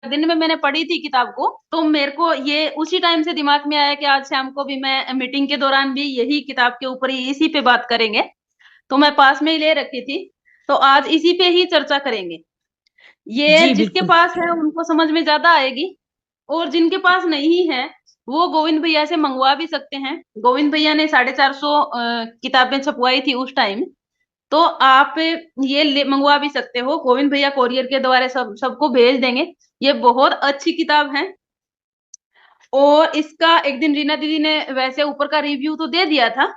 दिन में मैंने पढ़ी थी किताब को, तो मेरे को ये उसी टाइम से दिमाग में आया कि आज शाम को भी मैं मीटिंग के दौरान भी यही किताब के ऊपर ही इसी पे बात करेंगे। तो मैं पास में ही ले रखी थी, तो आज इसी पे ही चर्चा करेंगे। ये जी जिसके बिल्कुल। पास है उनको समझ में ज्यादा आएगी, और जिनके पास नहीं है वो गोविंद भैया से मंगवा भी सकते हैं। गोविंद भैया ने 450 किताबें छपवाई थी उस टाइम। तो आप ये मंगवा भी सकते हो, गोविंद भैया कोरियर के द्वारा सबको भेज देंगे। ये बहुत अच्छी किताब है। और इसका एक दिन रीना दीदी ने वैसे ऊपर का रिव्यू तो दे दिया था,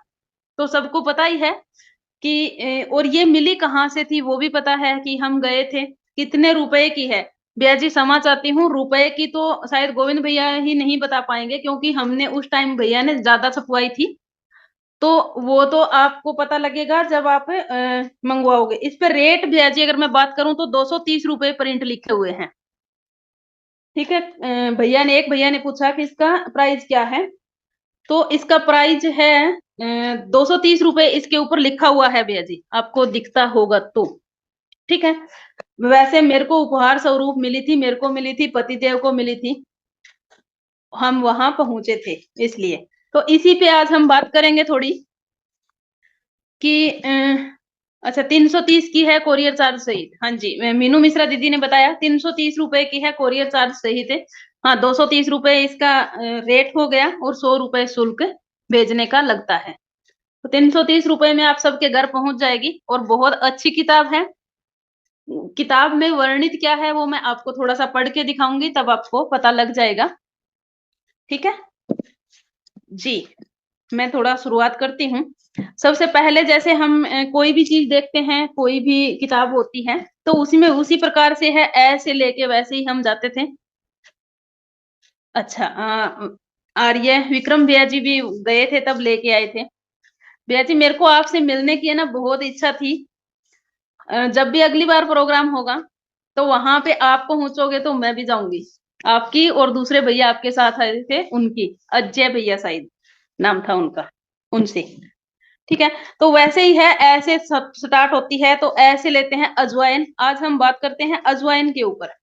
तो सबको पता ही है कि और ये मिली कहाँ से थी वो भी पता है कि हम गए थे। कितने रुपए की है भैया जी, क्षमा चाहती हूँ, रुपए की तो शायद गोविंद भैया ही नहीं बता पाएंगे, क्योंकि हमने उस टाइम भैया ने ज्यादा छपवाई थी। तो वो तो आपको पता लगेगा जब आप मंगवाओगे। इस पे रेट भैया जी अगर मैं बात करूं तो 230 रुपए प्रिंट लिखे हुए हैं। ठीक है। भैया ने, एक भैया ने पूछा कि इसका प्राइस क्या है, तो इसका प्राइस है 230 रुपए। इसके ऊपर लिखा हुआ है भैया जी, आपको दिखता होगा तो। ठीक है। वैसे मेरे को उपहार स्वरूप मिली थी, मेरे को मिली थी, पतिदेव को मिली थी, हम वहां पहुंचे थे इसलिए। तो इसी पे आज हम बात करेंगे थोड़ी कि अच्छा 330 की है कोरियर चार्ज सहित। हाँ जी, मीनू मिश्रा दीदी ने बताया 330 रुपए की है कोरियर चार्ज सहित है। हाँ, 230 रुपए इसका रेट हो गया, और 100 रुपए शुल्क भेजने का लगता है। तो 330 रुपए में आप सबके घर पहुंच जाएगी, और बहुत अच्छी किताब है। किताब में वर्णित क्या है वो मैं आपको थोड़ा सा पढ़ के दिखाऊंगी, तब आपको पता लग जाएगा। ठीक है जी। मैं थोड़ा शुरुआत करती हूँ। सबसे पहले जैसे हम कोई भी चीज देखते हैं, कोई भी किताब होती है, तो उसी में उसी प्रकार से है, ऐसे लेके वैसे ही हम जाते थे। अच्छा, आर्य विक्रम भैया जी भी गए थे तब लेके आए थे। भैया जी मेरे को आपसे मिलने की है ना बहुत इच्छा थी। जब भी अगली बार प्रोग्राम होगा तो वहां पे आप पहुंचोगे तो मैं भी जाऊंगी। आपकी और दूसरे भैया आपके साथ आए थे उनकी, अजय भैया शायद नाम था उनका, उनसे। ठीक है। तो वैसे ही है, ऐसे सब स्टार्ट होती है, तो ऐसे लेते हैं अजवाइन। आज हम बात करते हैं अजवाइन के ऊपर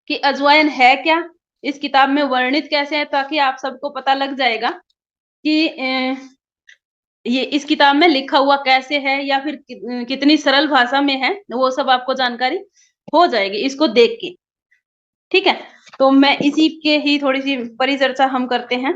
कि अजवाइन है क्या, इस किताब में वर्णित कैसे है, ताकि आप सबको पता लग जाएगा कि ये इस किताब में लिखा हुआ कैसे है, या फिर कितनी सरल भाषा में है, वो सब आपको जानकारी हो जाएगी इसको देख के। ठीक है। तो मैं इसी के ही थोड़ी सी परिचर्चा हम करते हैं।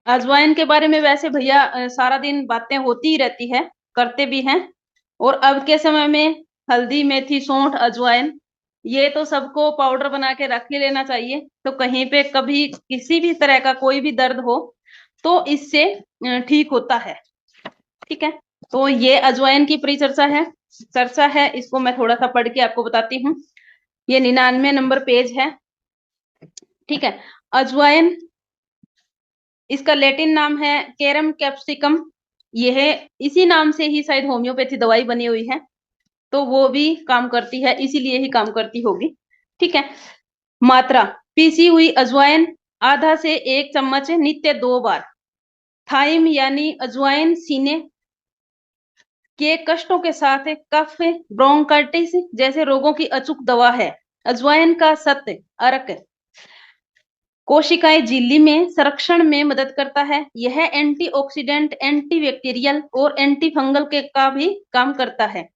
अजवाइन के बारे में वैसे भैया सारा दिन बातें होती ही रहती है, करते भी हैं। और अब के समय में हल्दी, मेथी, सौंठ, अजवाइन, ये तो सबको पाउडर बना के रख ही लेना चाहिए। तो कहीं पे कभी किसी भी तरह का कोई भी दर्द हो तो इससे ठीक होता है। ठीक है। तो ये अजवाइन की परिचर्चा है, चर्चा है, इसको मैं थोड़ा सा पढ़ के आपको बताती हूँ। ये 99 नंबर पेज है। ठीक है। अजवाइन, इसका लैटिन नाम है कैरम कैप्सिकम। यह इसी नाम से ही शायद होम्योपैथी दवाई बनी हुई है, तो वो भी काम करती है, इसीलिए ही काम करती होगी। ठीक है। मात्रा, पीसी हुई अजवाइन आधा से 1 चम्मच नित्य 2 बार। थाइम यानी अजवाइन सीने के कष्टों के साथ कफ, ब्रोंकाइटिस जैसे रोगों की अचूक दवा है। अजवाइन का सत्य अर्क कोशिकाएं झिल्ली में संरक्षण में मदद करता है। यह एंटीऑक्सीडेंट, एंटीबैक्टीरियल और एंटी फंगल के का भी काम करता है।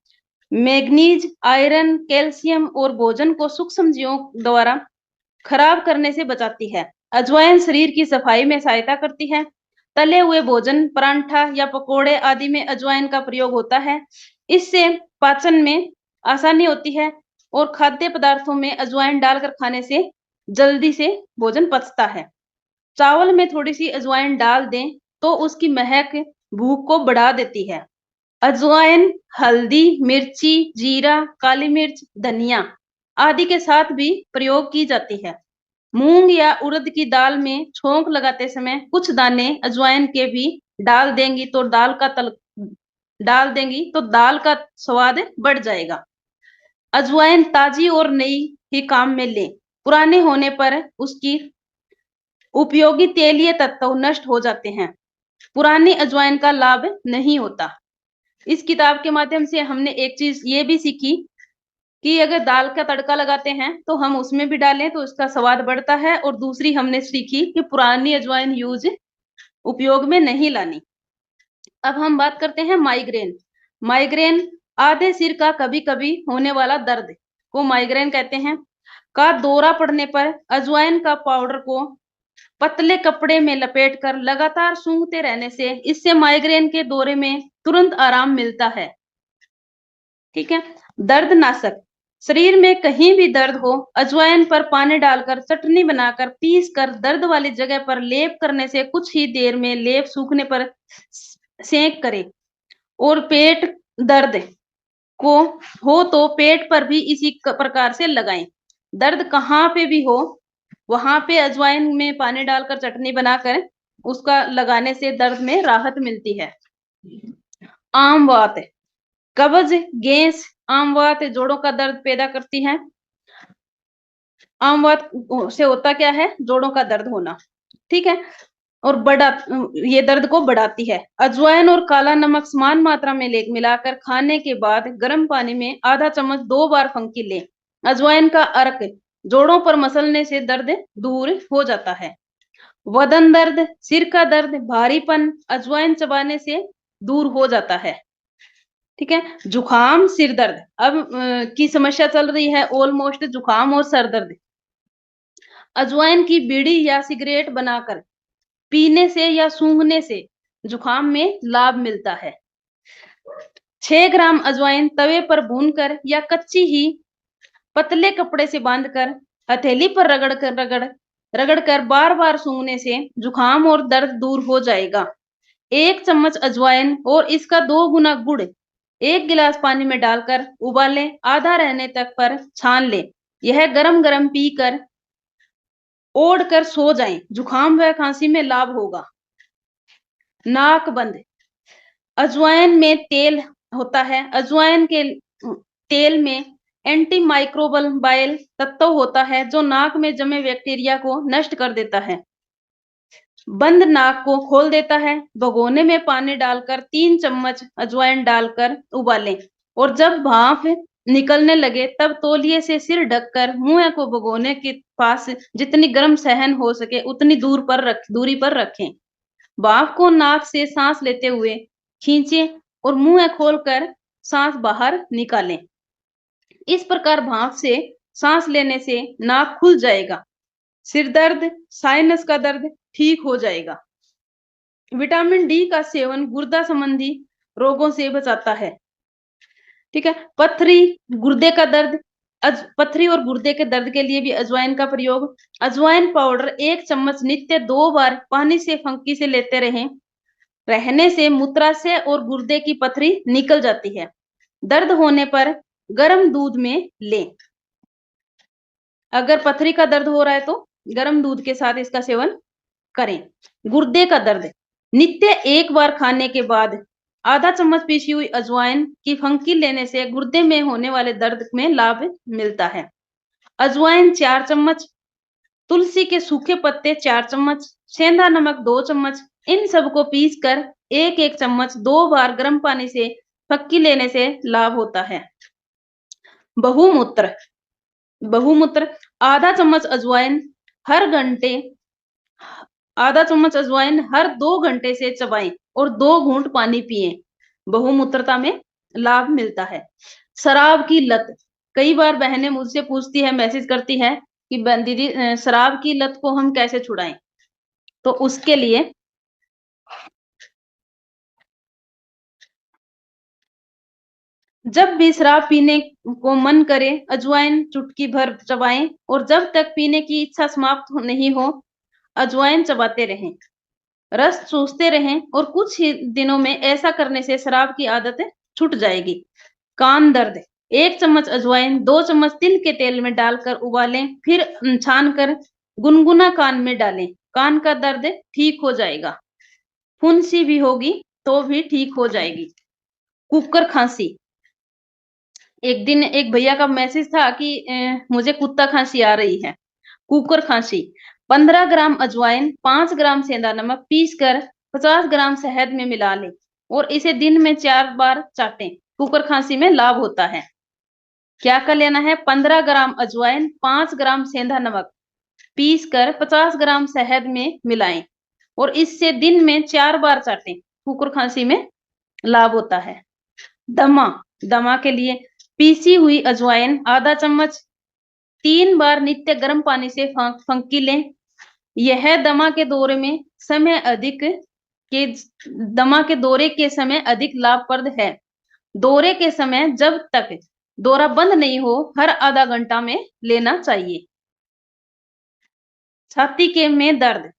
मैग्नीज, आयरन, कैल्शियम और भोजन को सूक्ष्म जीवों द्वारा खराब करने से बचाती है। अजवाइन शरीर की सफाई में सहायता करती है। तले हुए भोजन, परांठा या पकोड़े आदि में अजवाइन का प्रयोग होता है। इससे पाचन में आसानी होती है, और खाद्य पदार्थों में अजवाइन डालकर खाने से जल्दी से भोजन पचता है। चावल में थोड़ी सी अजवाइन डाल दें तो उसकी महक भूख को बढ़ा देती है। अजवाइन हल्दी, मिर्ची, जीरा, काली मिर्च, धनिया आदि के साथ भी प्रयोग की जाती है। मूंग या उड़द की दाल में छोंक लगाते समय कुछ दाने अजवाइन के भी डाल देंगी तो दाल का स्वाद बढ़ जाएगा। अजवाइन ताजी और नई ही काम में लें, पुराने होने पर उसकी उपयोगी तेलीय तत्व नष्ट हो जाते हैं। पुरानी अजवाइन का लाभ नहीं होता। इस किताब के माध्यम से हमने एक चीज ये भी सीखी कि अगर दाल का तड़का लगाते हैं तो हम उसमें भी डालें तो उसका स्वाद बढ़ता है। और दूसरी हमने सीखी कि पुरानी अजवाइन उपयोग में नहीं लानी। अब हम बात करते हैं माइग्रेन। माइग्रेन आधे सिर का कभी कभी होने वाला दर्द को माइग्रेन कहते हैं। का दौरा पड़ने पर अजवाइन का पाउडर को पतले कपड़े में लपेटकर लगातार सूंघते रहने से इससे माइग्रेन के दौरे में तुरंत आराम मिलता है। ठीक है। दर्द नाशक, शरीर में कहीं भी दर्द हो अजवाइन पर पानी डालकर चटनी बनाकर पीस कर दर्द वाली जगह पर लेप करने से कुछ ही देर में लेप सूखने पर सेंक करें। और पेट दर्द को हो तो पेट पर भी इसी प्रकार से लगाएं। दर्द कहाँ पे भी हो वहां पे अजवाइन में पानी डालकर चटनी बनाकर उसका लगाने से दर्द में राहत मिलती है। आम बात, कब्ज, गैस, आम बात जोड़ों का दर्द पैदा करती है। आम बात से होता क्या है? जोड़ों का दर्द होना। ठीक है। और ये दर्द को बढ़ाती है। अजवाइन और काला नमक समान मात्रा में मिलाकर खाने के बाद गर्म पानी में आधा चम्मच 2 बार फंकी लें। अजवाइन का अर्क जोड़ों पर मसलने से दर्द दूर हो जाता है। बदन दर्द, सिर का दर्द, भारीपन अजवाइन चबाने से दूर हो जाता है। ठीक है। जुकाम, सिर दर्द अब की समस्या चल रही है ऑलमोस्ट जुकाम और सर दर्द। अजवाइन की बीड़ी या सिगरेट बनाकर पीने से या सूंघने से जुकाम में लाभ मिलता है। 6 ग्राम अजवाइन तवे पर भूनकर या कच्ची ही पतले कपड़े से बांधकर हथेली पर रगड़ कर बार बार सूंघने से जुकाम और दर्द दूर हो जाएगा। 1 चम्मच अजवाइन और इसका 2 गुना गुड़ 1 गिलास पानी में डालकर उबालें, आधा रहने तक पर छान लें। यह गरम गरम पीकर ओढ़ कर सो जाएं, जुकाम व खांसी में लाभ होगा। नाक बंद, अजवाइन में तेल होता है। अजवाइन के तेल में एंटी माइक्रोबाइल तत्व होता है जो नाक में जमे बैक्टीरिया को नष्ट कर देता है, बंद नाक को खोल देता है। भगोने में पानी डालकर 3 चम्मच अजवाइन डालकर उबालें और जब भाप निकलने लगे तब तौलिए से सिर ढककर मुंह को भगोने के पास जितनी गर्म सहन हो सके उतनी दूरी पर रखें। भाप को नाक से सांस लेते हुए खींचें और मुंह खोलकर सांस बाहर निकालें। इस प्रकार भाप से सांस लेने से नाक खुल जाएगा, सिर दर्द, साइनस का दर्द ठीक हो जाएगा। विटामिन डी का सेवन गुर्दा संबंधी रोगों से बचाता है। ठीक है। पथरी, गुर्दे का दर्द, पथरी और गुर्दे के दर्द के लिए भी अजवाइन का प्रयोग। अजवाइन पाउडर 1 चम्मच नित्य 2 बार पानी से फंकी से लेते रहने से मूत्राशय और गुर्दे की पथरी निकल जाती है। दर्द होने पर गर्म दूध में लें। अगर पथरी का दर्द हो रहा है तो गर्म दूध के साथ इसका सेवन करें। गुर्दे का दर्द, नित्य 1 बार खाने के बाद आधा चम्मच पीसी हुई अजवाइन की फंकी लेने से गुर्दे में होने वाले दर्द में लाभ मिलता है। अजवाइन 4 चम्मच, तुलसी के सूखे पत्ते 4 चम्मच, सेंधा नमक 2 चम्मच, इन सबको पीस कर 1-1 चम्मच 2 बार गर्म पानी से फक्की लेने से लाभ होता है। बहुमूत्र, आधा चम्मच अजवाइन हर 2 घंटे से चबाएं और 2 घूंट पानी पिएं। बहुमूत्रता में लाभ मिलता है। शराब की लत, कई बार बहनें मुझसे पूछती है, मैसेज करती है कि दीदी शराब की लत को हम कैसे छुड़ाएं? तो उसके लिए जब भी शराब पीने को मन करे अजवाइन चुटकी भर चबाएं और जब तक पीने की इच्छा समाप्त नहीं हो अजवाइन चबाते रहें, रस चूसते रहें और कुछ ही दिनों में ऐसा करने से शराब की आदत छूट जाएगी। कान दर्द, 1 चम्मच अजवाइन 2 चम्मच तिल के तेल में डालकर उबालें, फिर छानकर गुनगुना कान में डालें। कान का दर्द ठीक हो जाएगा। फुंसी भी होगी तो भी ठीक हो जाएगी। कुकर खांसी, एक दिन एक भैया का मैसेज था कि मुझे कुत्ता खांसी आ रही है। कुकर खांसी, 15 ग्राम अजवाइन 5 ग्राम सेंधा नमक पीस कर 50 ग्राम शहद में मिला लें, और इसे दिन में 4 बार चाटें। कुकर खांसी में लाभ होता है। क्या कर लेना है? 15 ग्राम अजवाइन, 5 ग्राम सेंधा नमक पीस कर 50 ग्राम शहद में मिलाएं और इससे दिन में 4 बार चाटें। कुकर खांसी में लाभ होता है। दमा, दमा के लिए पीसी हुई अजवाइन आधा चम्मच 3 बार नित्य गर्म पानी से फंकी लें। यह दमा के दौरे के समय अधिक लाभप्रद है। दौरे के समय जब तक दौरा बंद नहीं हो, हर आधा घंटा में लेना चाहिए। छाती के में दर्द,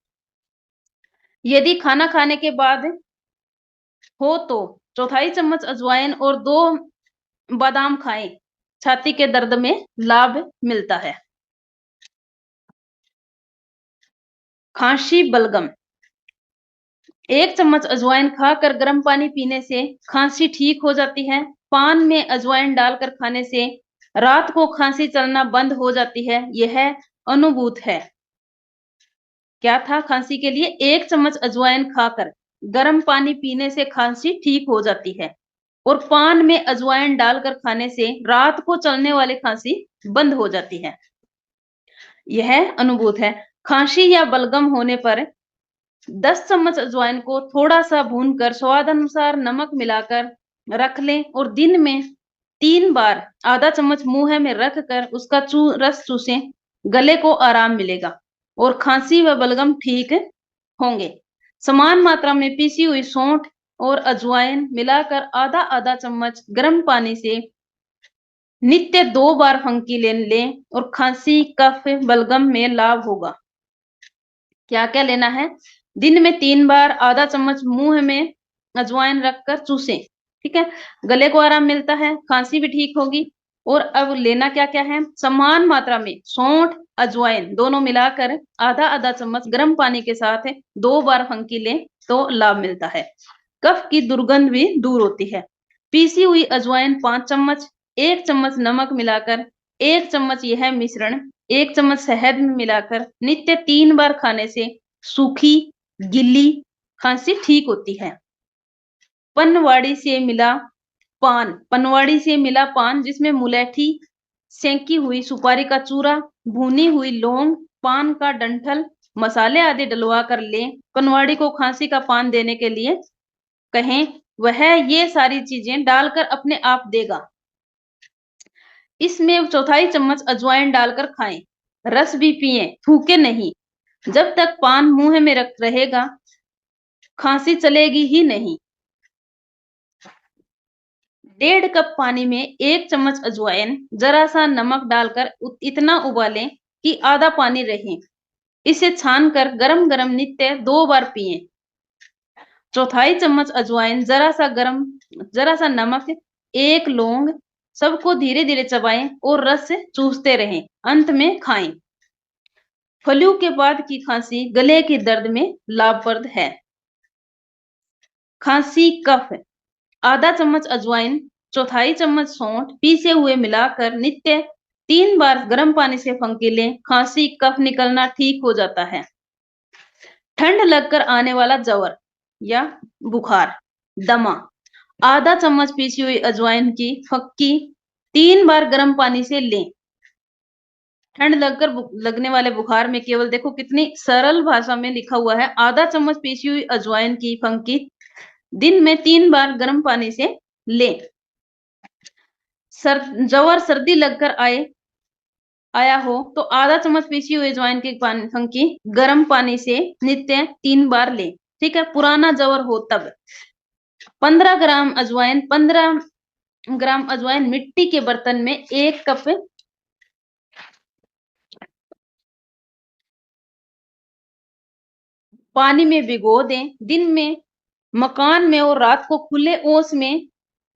यदि खाना खाने के बाद हो तो 1/4 चम्मच अजवाइन और 2 बादाम खाएं। छाती के दर्द में लाभ मिलता है। खांसी बलगम, 1 चम्मच अजवाइन खाकर गर्म पानी पीने से खांसी ठीक हो जाती है। पान में अजवाइन डालकर खाने से रात को खांसी चलना बंद हो जाती है। यह अनुभूत है। क्या था? खांसी के लिए 1 चम्मच अजवाइन खाकर गर्म पानी पीने से खांसी ठीक हो जाती है और पान में अजवाइन डालकर खाने से रात को चलने वाली खांसी बंद हो जाती है। यह अनुभूत है। खांसी या बलगम होने पर 10 चम्मच अजवाइन को थोड़ा सा भूनकर स्वाद अनुसार नमक मिलाकर रख लें और दिन में 3 बार आधा चम्मच मुंह में रखकर उसका रस चूसें। गले को आराम मिलेगा और खांसी व बलगम ठीक होंगे। समान मात्रा में पीसी हुई सौंठ और अजवाइन मिलाकर आधा आधा चम्मच गर्म पानी से नित्य 2 बार फंकी लें और खांसी, कफ, बलगम में लाभ होगा। क्या क्या लेना है? दिन में 3 बार आधा चम्मच मुंह में अजवाइन रखकर चूसें। ठीक है, गले को आराम मिलता है, खांसी भी ठीक होगी। और अब लेना क्या क्या है? समान मात्रा में सौंठ, अजवाइन दोनों मिलाकर आधा आधा चम्मच गर्म पानी के साथ 2 बार फंकी लें तो लाभ मिलता है। कफ की दुर्गंध भी दूर होती है। पीसी हुई अजवाइन 5 चम्मच, 1 चम्मच नमक मिलाकर 1 चम्मच यह मिश्रण 1 चम्मच शहद में मिलाकर नित्य 3 बार खाने से सूखी गिल्ली खांसी ठीक होती है। पनवाड़ी से मिला पान जिसमें मुलैठी, सेंकी हुई सुपारी का चूरा, भुनी हुई लौंग, पान का डंठल, मसाले आदि डलवा कर लें। पनवाड़ी को खांसी का पान देने के लिए कहें, वह ये सारी चीजें डालकर अपने आप देगा। इसमें 1/4 चम्मच अजवाइन डालकर खाएं। रस भी पिए, थूके नहीं। जब तक पान मुंह में रहेगा खांसी चलेगी ही नहीं। 1.5 कप पानी में 1 चम्मच अजवाइन, जरा सा नमक डालकर इतना उबालें कि आधा पानी रहे। इसे छानकर गरम गरम नित्य 2 बार पिए। 1/4 चम्मच अजवाइन, जरा सा नमक, 1 लौंग, सबको धीरे धीरे चबाएं और रस चूसते रहें। अंत में खाएं। फ्लू के बाद की खांसी गले के दर्द में लाभप्रद है। खांसी कफ, आधा चम्मच अजवाइन, 1/4 चम्मच सौंठ पीसे हुए मिलाकर नित्य 3 बार गर्म पानी से फंकी लें। खांसी कफ निकलना ठीक हो जाता है। ठंड लगकर आने वाला जवर या बुखार, दमा, आधा चम्मच पीसी हुई अजवाइन की फक्की 3 बार गर्म पानी से लें। ठंड लगने वाले बुखार में केवल देखो कितनी सरल भाषा में लिखा हुआ है। आधा चम्मच पीसी हुई अजवाइन की फंकी दिन में 3 बार गर्म पानी से लें। जवर सर्दी लगकर आया हो तो आधा चम्मच पीसी हुई अजवाइन की फंकी गर्म पानी से नित्य 3 बार लें। ठीक है, पुराना जवर हो तब 15 ग्राम अजवाइन मिट्टी के बर्तन में 1 कप पानी में भिगो दें। दिन में मकान में और रात को खुले ओस में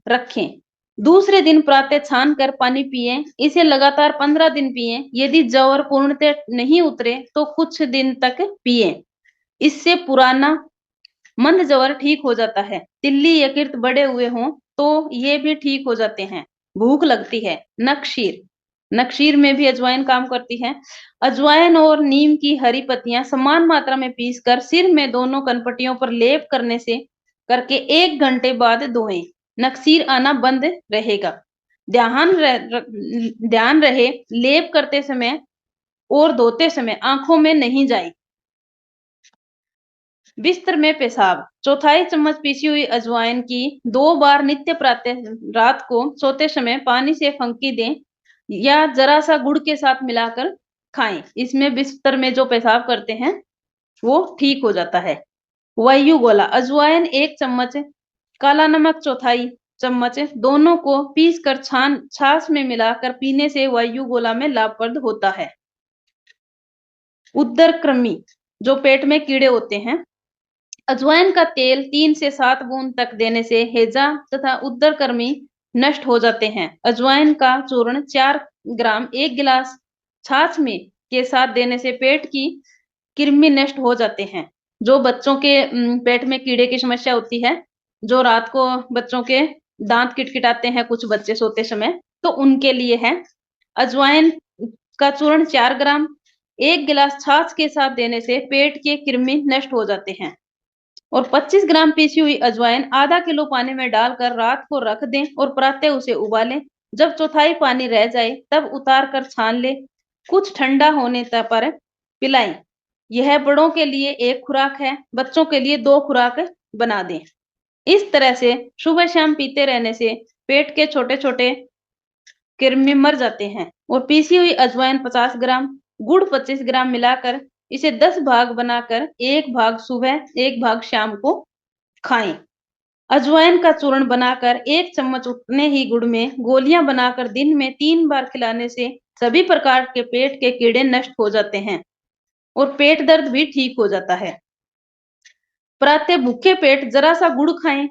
रखें। दूसरे दिन प्रातः छान कर पानी पिएं। इसे लगातार 15 दिन पिएं। यदि जवर पूर्णतः नहीं उतरे तो कुछ दिन तक पिएं। इससे पुराना मंद जवर ठीक हो जाता है। तिल्ली यकृत बढ़े हुए हों तो ये भी ठीक हो जाते हैं। भूख लगती है, नकशीर में भी अजवाइन काम करती है। अजवाइन और नीम की हरी पत्तियां समान मात्रा में पीसकर सिर में दोनों कनपट्टियों पर लेप करने से करके 1 घंटे बाद धोएं। नक्सीर आना बंद रहेगा। ध्यान रहे लेप करते समय और धोते समय आंखों में नहीं जाए। बिस्तर में पेशाब। चौथाई चम्मच पीसी हुई अजवाइन की 2 बार नित्य प्रातः रात को सोते समय पानी से फंकी दें या जरा सा गुड़ के साथ मिलाकर खाएं। इसमें बिस्तर में जो पेशाब करते हैं वो ठीक हो जाता है। वायु गोला। अजवाइन 1 चम्मच, काला नमक चौथाई चम्मच, दोनों को पीसकर छाछ में मिलाकर पीने से वायु गोला में लाभप्रद होता है। उदर कृमि, जो पेट में कीड़े होते हैं, अजवाइन का तेल 3 से 7 बूंद तक देने से हैजा तथा उदर कृमि नष्ट हो जाते हैं। अजवाइन का चूर्ण 4 ग्राम 1 गिलास छाछ में के साथ देने से पेट की कृमि नष्ट हो जाते हैं। जो बच्चों के पेट में कीड़े की समस्या होती है, जो रात को बच्चों के दांत किटकिटाते हैं कुछ बच्चे सोते समय, तो उनके लिए है। अजवाइन का चूर्ण 4 ग्राम 1 गिलास छाछ के साथ देने से पेट के कृमि नष्ट हो जाते हैं। और 25 ग्राम पीसी हुई अजवाइन आधा किलो पानी में डालकर रात को रख दें और प्रातः उसे उबालें। जब चौथाई पानी रह जाए तब उतार कर छान ले। कुछ ठंडा होने तक पर पिलाएं। यह बड़ों के लिए 1 खुराक है, बच्चों के लिए 2 खुराक बना दें। इस तरह से सुबह शाम पीते रहने से पेट के छोटे छोटे कृमि मर जाते हैं। और पीसी हुई अजवाइन 50 ग्राम, गुड़ 25 ग्राम मिलाकर इसे 10 भाग बनाकर 1 भाग सुबह 1 भाग शाम को खाएं। अजवाइन का चूर्ण बनाकर 1 चम्मच उतने ही गुड़ में गोलियां बनाकर दिन में 3 बार खिलाने से सभी प्रकार के पेट के कीड़े नष्ट हो जाते हैं और पेट दर्द भी ठीक हो जाता है। प्रातः भूखे पेट जरा सा गुड़ खाएं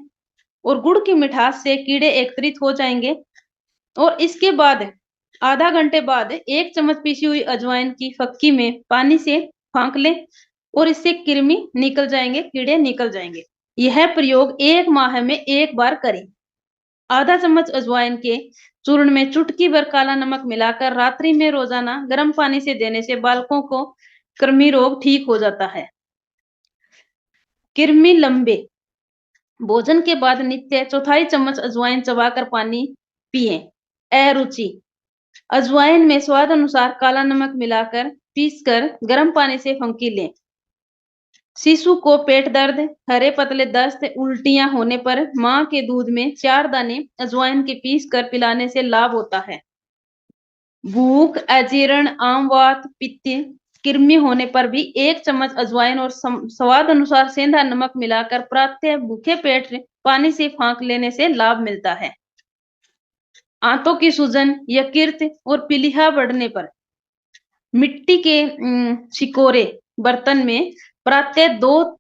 और गुड़ की मिठास से कीड़े एकत्रित हो जाएंगे। और इसके बाद आधा घंटे बाद 1 चम्मच पीसी हुई अजवाइन की फक्की में पानी से फांक लें और इससे कृमि निकल जाएंगे, कीड़े निकल जाएंगे। यह प्रयोग 1 माह में 1 बार करें। आधा चम्मच अजवाइन के चूर्ण में चुटकी भर काला नमक मिलाकर रात्रि में रोजाना गर्म पानी से देने से बालकों को कृमि रोग ठीक हो जाता है। कृमि लंबे। भोजन के बाद नित्य चौथाई चम्मच अजवाइन चबाकर पानी पिए। अरुचि। अजवाइन में स्वाद अनुसार काला नमक मिलाकर पीसकर गर्म पानी से फंकी लें। शिशु को पेट दर्द, हरे पतले दस्त, उल्टियां होने पर मां के दूध में 4 दाने अजवाइन के पीसकर पिलाने से लाभ होता है। भूख, अजीर्ण, आमवात, पित्त, कृमि होने पर भी 1 चम्मच अजवाइन और स्वाद अनुसार सेंधा नमक मिलाकर प्रातः भूखे पेट पानी से फांक लेने से लाभ मिलता है। आंतों की सूजन, यकृत और पीलिया बढ़ने पर मिट्टी के सिकोरे बर्तन में प्रातः 2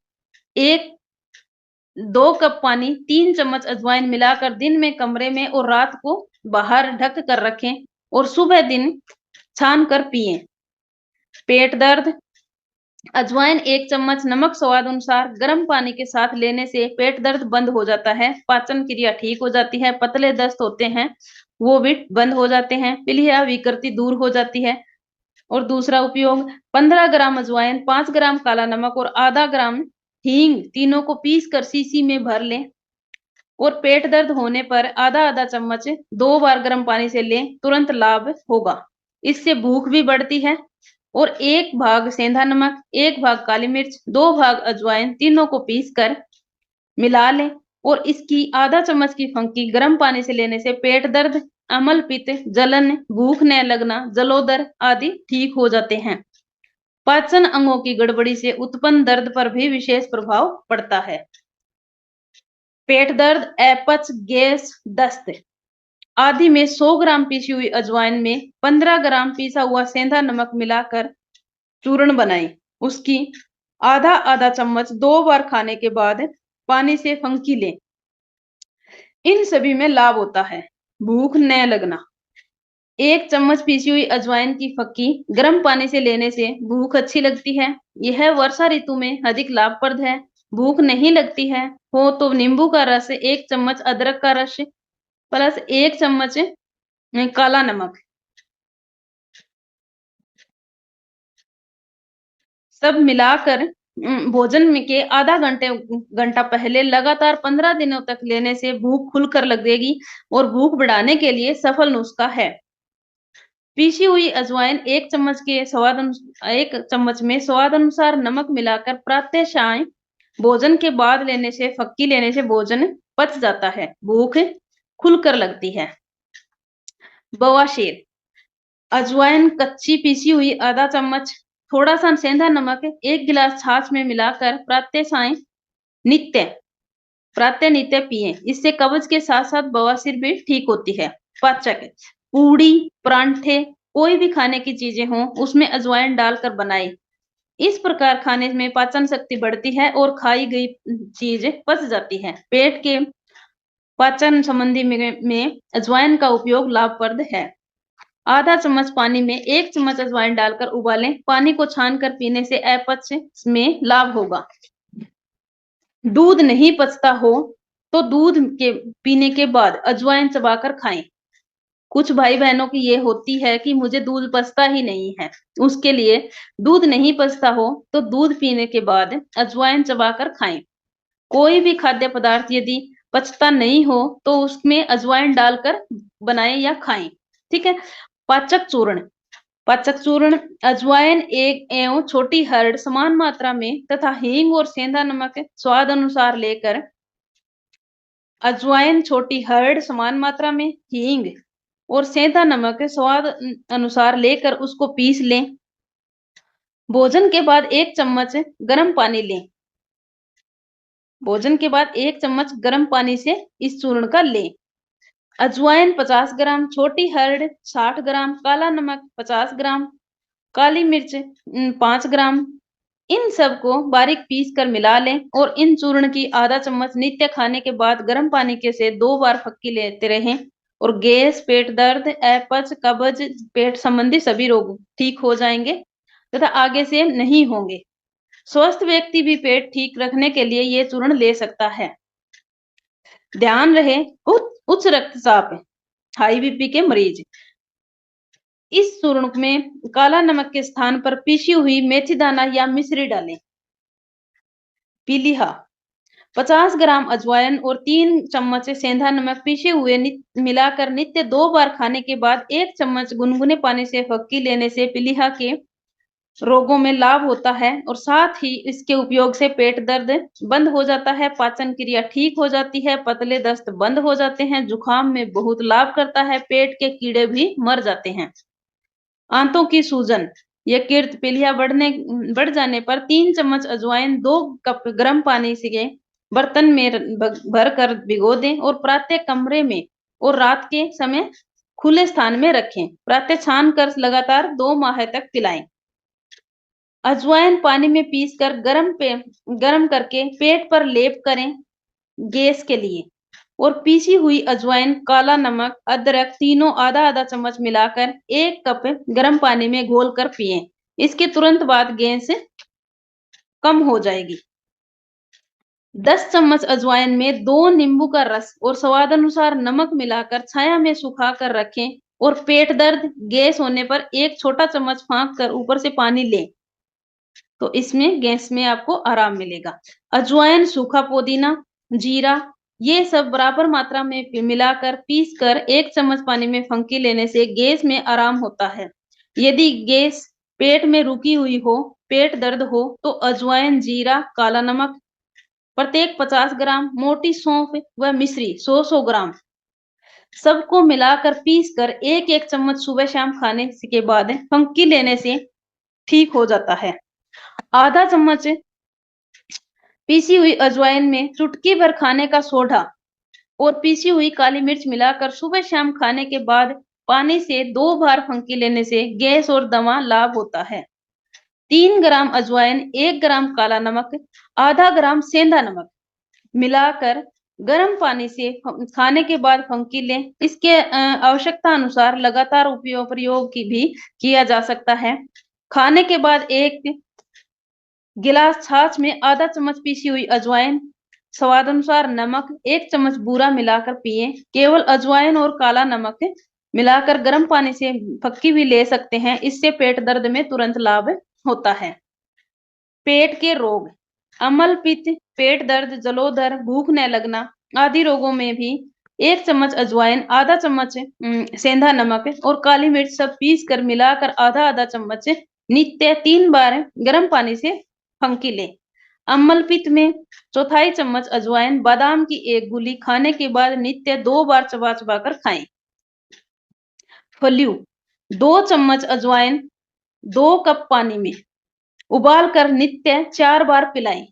कप पानी 3 चम्मच अजवाइन मिलाकर दिन में कमरे में और रात को बाहर ढक कर रखें और सुबह दिन छान कर पिएं। पेट दर्द। अजवाइन 1 चम्मच, नमक स्वाद अनुसार, गर्म पानी के साथ लेने से पेट दर्द बंद हो जाता है, पाचन क्रिया ठीक हो जाती है, पतले दस्त होते हैं वो भी बंद हो जाते हैं, पीलिया विकृति दूर हो जाती है। और दूसरा उपयोग 15 ग्राम अजवाइन, 5 ग्राम काला नमक और आधा ग्राम हींग तीनों को पीसकर शीशी में भर लें और पेट दर्द होने पर आधा आधा चम्मच 2 बार गर्म पानी से लें, तुरंत लाभ होगा। इससे भूख भी बढ़ती है। और 1 भाग सेंधा नमक, 1 भाग काली मिर्च, 2 भाग अजवाइन तीनों को पीसकर मिला लें और इसकी आधा चम्मच की फंकी गर्म पानी से लेने से पेट दर्द, अम्ल पित्त, जलन, भूख न लगना, जलोदर आदि ठीक हो जाते हैं। पाचन अंगों की गड़बड़ी से उत्पन्न दर्द पर भी विशेष प्रभाव पड़ता है। पेट दर्द, अपच, गैस, दस्त आदि में 100 ग्राम पीसी हुई अजवाइन में 15 ग्राम पीसा हुआ सेंधा नमक मिलाकर चूर्ण बनाएं। उसकी आधा आधा चम्मच 2 बार खाने के बाद पानी से फंकी लें। इन सभी में लाभ होता है। भूख न लगना। 1 चम्मच पीसी हुई अजवाइन की फक्की गर्म पानी से लेने से भूख अच्छी लगती है। यह वर्षा ऋतु में अधिक लाभप्रद है। भूख नहीं लगती है हो तो नींबू का रस, 1 चम्मच अदरक का रस प्लस 1 चम्मच काला नमक सब मिलाकर भोजन में के आधा घंटा पहले लगातार 15 दिनों तक लेने से भूख खुलकर लगेगी और भूख बढ़ाने के लिए सफल नुस्खा है। पीसी हुई अजवाइन 1 चम्मच में स्वाद अनुसार नमक मिलाकर प्रातः शाम भोजन के बाद फक्की लेने से भोजन पच जाता है, भूख खुलकर लगती है। बवासीर, अजवाइन कच्ची पीसी हुई आधा चम्मच, थोड़ा सा सेंधा नमक 1 गिलास छाछ में मिलाकर नित्य प्रातः नित्य पिएं। इससे कब्ज के साथ साथ बवासीर भी ठीक होती है। पाचक, पूड़ी, परांठे, कोई भी खाने की चीजें हों उसमें अजवाइन डालकर बनाएं। इस प्रकार खाने में पाचन शक्ति बढ़ती है और खाई गई चीज पच जाती है। पेट के पाचन संबंधी में अजवाइन का उपयोग लाभप्रद है। आधा चम्मच पानी में 1 चम्मच अजवाइन डालकर उबालें। पानी को छानकर पीने से अपच में लाभ होगा। दूध नहीं पचता हो तो दूध के पीने के बाद अजवाइन चबाकर खाएं। कुछ भाई बहनों की ये होती है कि मुझे दूध पचता ही नहीं है, उसके लिए दूध नहीं पचता हो तो दूध पीने के बाद अजवाइन चबाकर खाएं। कोई भी खाद्य पदार्थ यदि पचता नहीं हो तो उसमें अजवाइन डालकर बनाएं या खाएं। ठीक है। पाचक चूर्ण, अजवाइन एक एवं छोटी हर्ड समान मात्रा में तथा हींग और सेंधा नमक स्वाद अनुसार लेकर अजवाइन छोटी हर्ड समान मात्रा में, हींग और सेंधा नमक स्वाद अनुसार लेकर उसको पीस लें। भोजन के बाद 1 चम्मच गर्म पानी लें। भोजन के बाद 1 चम्मच गर्म पानी से इस चूर्ण का लें। अजवाइन 50 ग्राम, छोटी हर्ड 60 ग्राम, काला नमक 50 ग्राम, काली मिर्च 5 ग्राम, इन सबको बारीक पीस कर मिला लें और इन चूर्ण की आधा चम्मच नित्य खाने के बाद गर्म पानी के से 2 बार फक्की लेते रहें और गैस, पेट दर्द, अपच, कब्ज, पेट संबंधी सभी रोग ठीक हो जाएंगे तथा आगे से नहीं होंगे। स्वस्थ व्यक्ति भी पेट ठीक रखने के लिए ये चूर्ण ले सकता है। ध्यान रहे, उच्च रक्तचाप, हाई बीपी के मरीज इस चूर्ण में काला नमक के स्थान पर पीसी हुई मेथी दाना या मिश्री डालें। पीलिहा, 50 ग्राम अजवाइन और 3 चम्मच सेंधा नमक पीसे हुए मिलाकर नित्य 2 बार खाने के बाद 1 चम्मच गुनगुने पानी से फक्की लेने से पीलिहा के रोगों में लाभ होता है और साथ ही इसके उपयोग से पेट दर्द बंद हो जाता है, पाचन क्रिया ठीक हो जाती है, पतले दस्त बंद हो जाते हैं, जुकाम में बहुत लाभ करता है, पेट के कीड़े भी मर जाते हैं। आंतों की सूजन, यह कीर्त पीलिया बढ़ जाने पर 3 चम्मच अजवाइन 2 कप गर्म पानी से बर्तन में भर कर भिगो दें और प्रातः कमरे में और रात के समय खुले स्थान में रखें। प्रातः छान कर लगातार 2 माह तक पिलाएं। अजवाइन पानी में पीसकर गरम करके पेट पर लेप करें गैस के लिए और पीसी हुई अजवाइन, काला नमक, अदरक तीनों आधा आधा चम्मच मिलाकर 1 कप गर्म पानी में घोलकर पिएं। इसके तुरंत बाद गैस कम हो जाएगी। 10 चम्मच अजवाइन में 2 नींबू का रस और स्वाद अनुसार नमक मिलाकर छाया में सुखा कर रखें और पेट दर्द, गैस होने पर 1 छोटा चम्मच फाँक कर ऊपर से पानी लें तो इसमें गैस में आपको आराम मिलेगा। अजवाइन, सूखा पुदीना, जीरा ये सब बराबर मात्रा में मिलाकर पीस कर 1 चम्मच पानी में फंकी लेने से गैस में आराम होता है। यदि गैस पेट में रुकी हुई हो, पेट दर्द हो तो अजवाइन, जीरा, काला नमक प्रत्येक 50 ग्राम, मोटी सौंफ व मिश्री 100 ग्राम सबको मिलाकर पीस कर 1-1 चम्मच सुबह शाम खाने के बाद फंकी लेने से ठीक हो जाता है। आधा चम्मच पीसी हुई अजवाइन में चुटकी भर खाने का सोडा और पीसी हुई काली मिर्च मिलाकर सुबह शाम खाने के बाद पानी से 2 बार फंकी लेने से गैस और दमा लाभ होता है। 3 ग्राम अजवाइन, 1 ग्राम काला नमक, आधा ग्राम सेंधा नमक मिलाकर गर्म पानी से खाने के बाद फंकी लें। इसके आवश्यकता अनुसार लगातार प्रयोग की भी किया जा सकता है। खाने के बाद 1 गिलास छाछ में आधा चम्मच पीसी हुई अजवाइन, स्वाद अनुसार नमक, 1 चम्मच बूरा मिलाकर पिएं। केवल अजवाइन और काला नमक मिलाकर गर्म पानी से फक्की भी ले सकते हैं। इससे पेट दर्द में तुरंत लाभ होता है। पेट के रोग, अम्ल पित्त, पेट दर्द, जलोदर, भूख न लगना आदि रोगों में भी 1 चम्मच अजवाइन, आधा चम्मच सेंधा नमक और काली मिर्च सब पीस कर मिलाकर आधा आधा चम्मच नित्य 3 बार गर्म पानी से फंकी ले। अम्ल पित्त में 1/4 चम्मच अजवाइन, बादाम की 1 गुली खाने के बाद नित्य 2 बार चबा चबा कर खाएं। फ्लू, 2 चम्मच अजवाइन 2 कप पानी में उबाल कर नित्य 4 बार पिलाएं।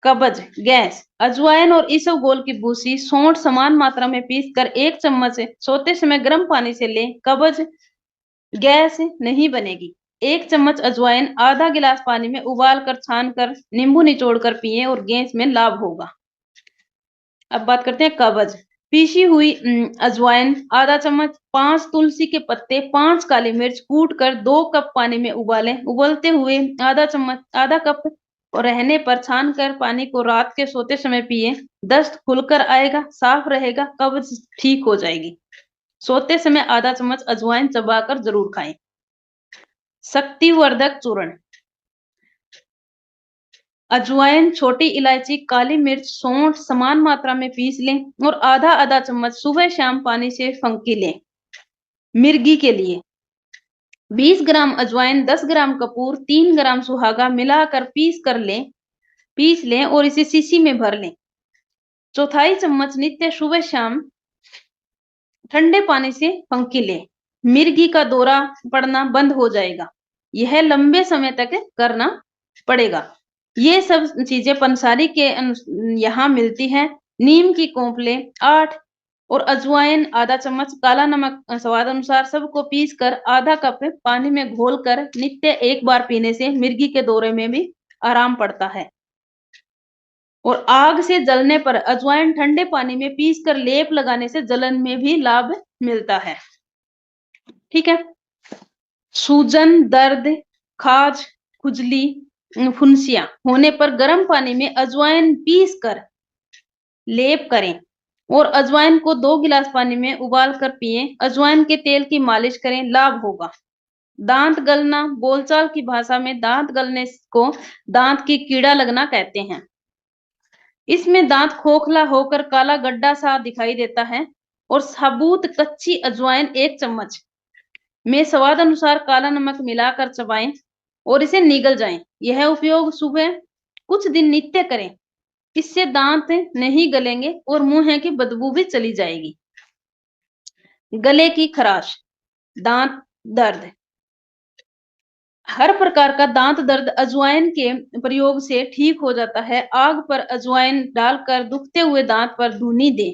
कब्ज, गैस, अजवाइन और इसबगोल की भूसी, सौंठ समान मात्रा में पीसकर 1 चम्मच सोते समय गर्म पानी से लें। कब्ज, गैस नहीं बनेगी। 1 चम्मच अजवाइन आधा गिलास पानी में उबाल कर छान कर नींबू निचोड़ कर पिए और गैस में लाभ होगा। अब बात करते हैं कब्ज। पीसी हुई अजवाइन आधा चम्मच, 5 तुलसी के पत्ते, 5 काली मिर्च कूट कर 2 कप पानी में उबालें। उबलते हुए आधा कप रहने पर छान कर पानी को रात के सोते समय पिए। दस्त खुलकर आएगा, साफ रहेगा, कब्ज ठीक हो जाएगी। सोते समय आधा चम्मच अजवाइन चबाकर जरूर खाएं। शक्तिवर्धक चूर्ण, अजवाइन, छोटी इलायची, काली मिर्च, सौंठ समान मात्रा में पीस लें और आधा आधा चम्मच सुबह शाम पानी से फंकी लें। मिर्गी के लिए 20 ग्राम अजवाइन, 10 ग्राम कपूर, 3 ग्राम सुहागा मिलाकर पीस लें और इसे शीशी में भर लें। 1/4 चम्मच नित्य सुबह शाम ठंडे पानी से फंकी लें। मिर्गी का दौरा पड़ना बंद हो जाएगा। यह लंबे समय तक करना पड़ेगा। ये सब चीजें पंसारी के यहाँ मिलती हैं। नीम की कोंपले 8 और अजवाइन आधा चम्मच, काला नमक स्वाद अनुसार सबको पीस कर आधा कप पानी में घोलकर नित्य 1 बार पीने से मिर्गी के दौरे में भी आराम पड़ता है। और आग से जलने पर अजवाइन ठंडे पानी में पीस कर लेप लगाने से जलन में भी लाभ मिलता है। ठीक है। सूजन, दर्द, खाज, खुजली, फुंसियां होने पर गर्म पानी में अजवाइन पीस कर लेप करें और अजवाइन को 2 गिलास पानी में उबाल कर पिएं। अजवाइन के तेल की मालिश करें, लाभ होगा। दांत गलना, बोलचाल की भाषा में दांत गलने को दांत की कीड़ा लगना कहते हैं। इसमें दांत खोखला होकर काला गड्ढा सा दिखाई देता है और साबुत कच्ची अजवाइन 1 चम्मच में स्वाद अनुसार काला नमक मिलाकर चबाएं और इसे निगल जाएं। यह उपयोग सुबह कुछ दिन नित्य करें। इससे दांत नहीं गलेंगे और मुंह की बदबू भी चली जाएगी। गले की खराश, दांत दर्द, हर प्रकार का दांत दर्द अजवाइन के प्रयोग से ठीक हो जाता है। आग पर अजवाइन डालकर दुखते हुए दांत पर धुनी दे।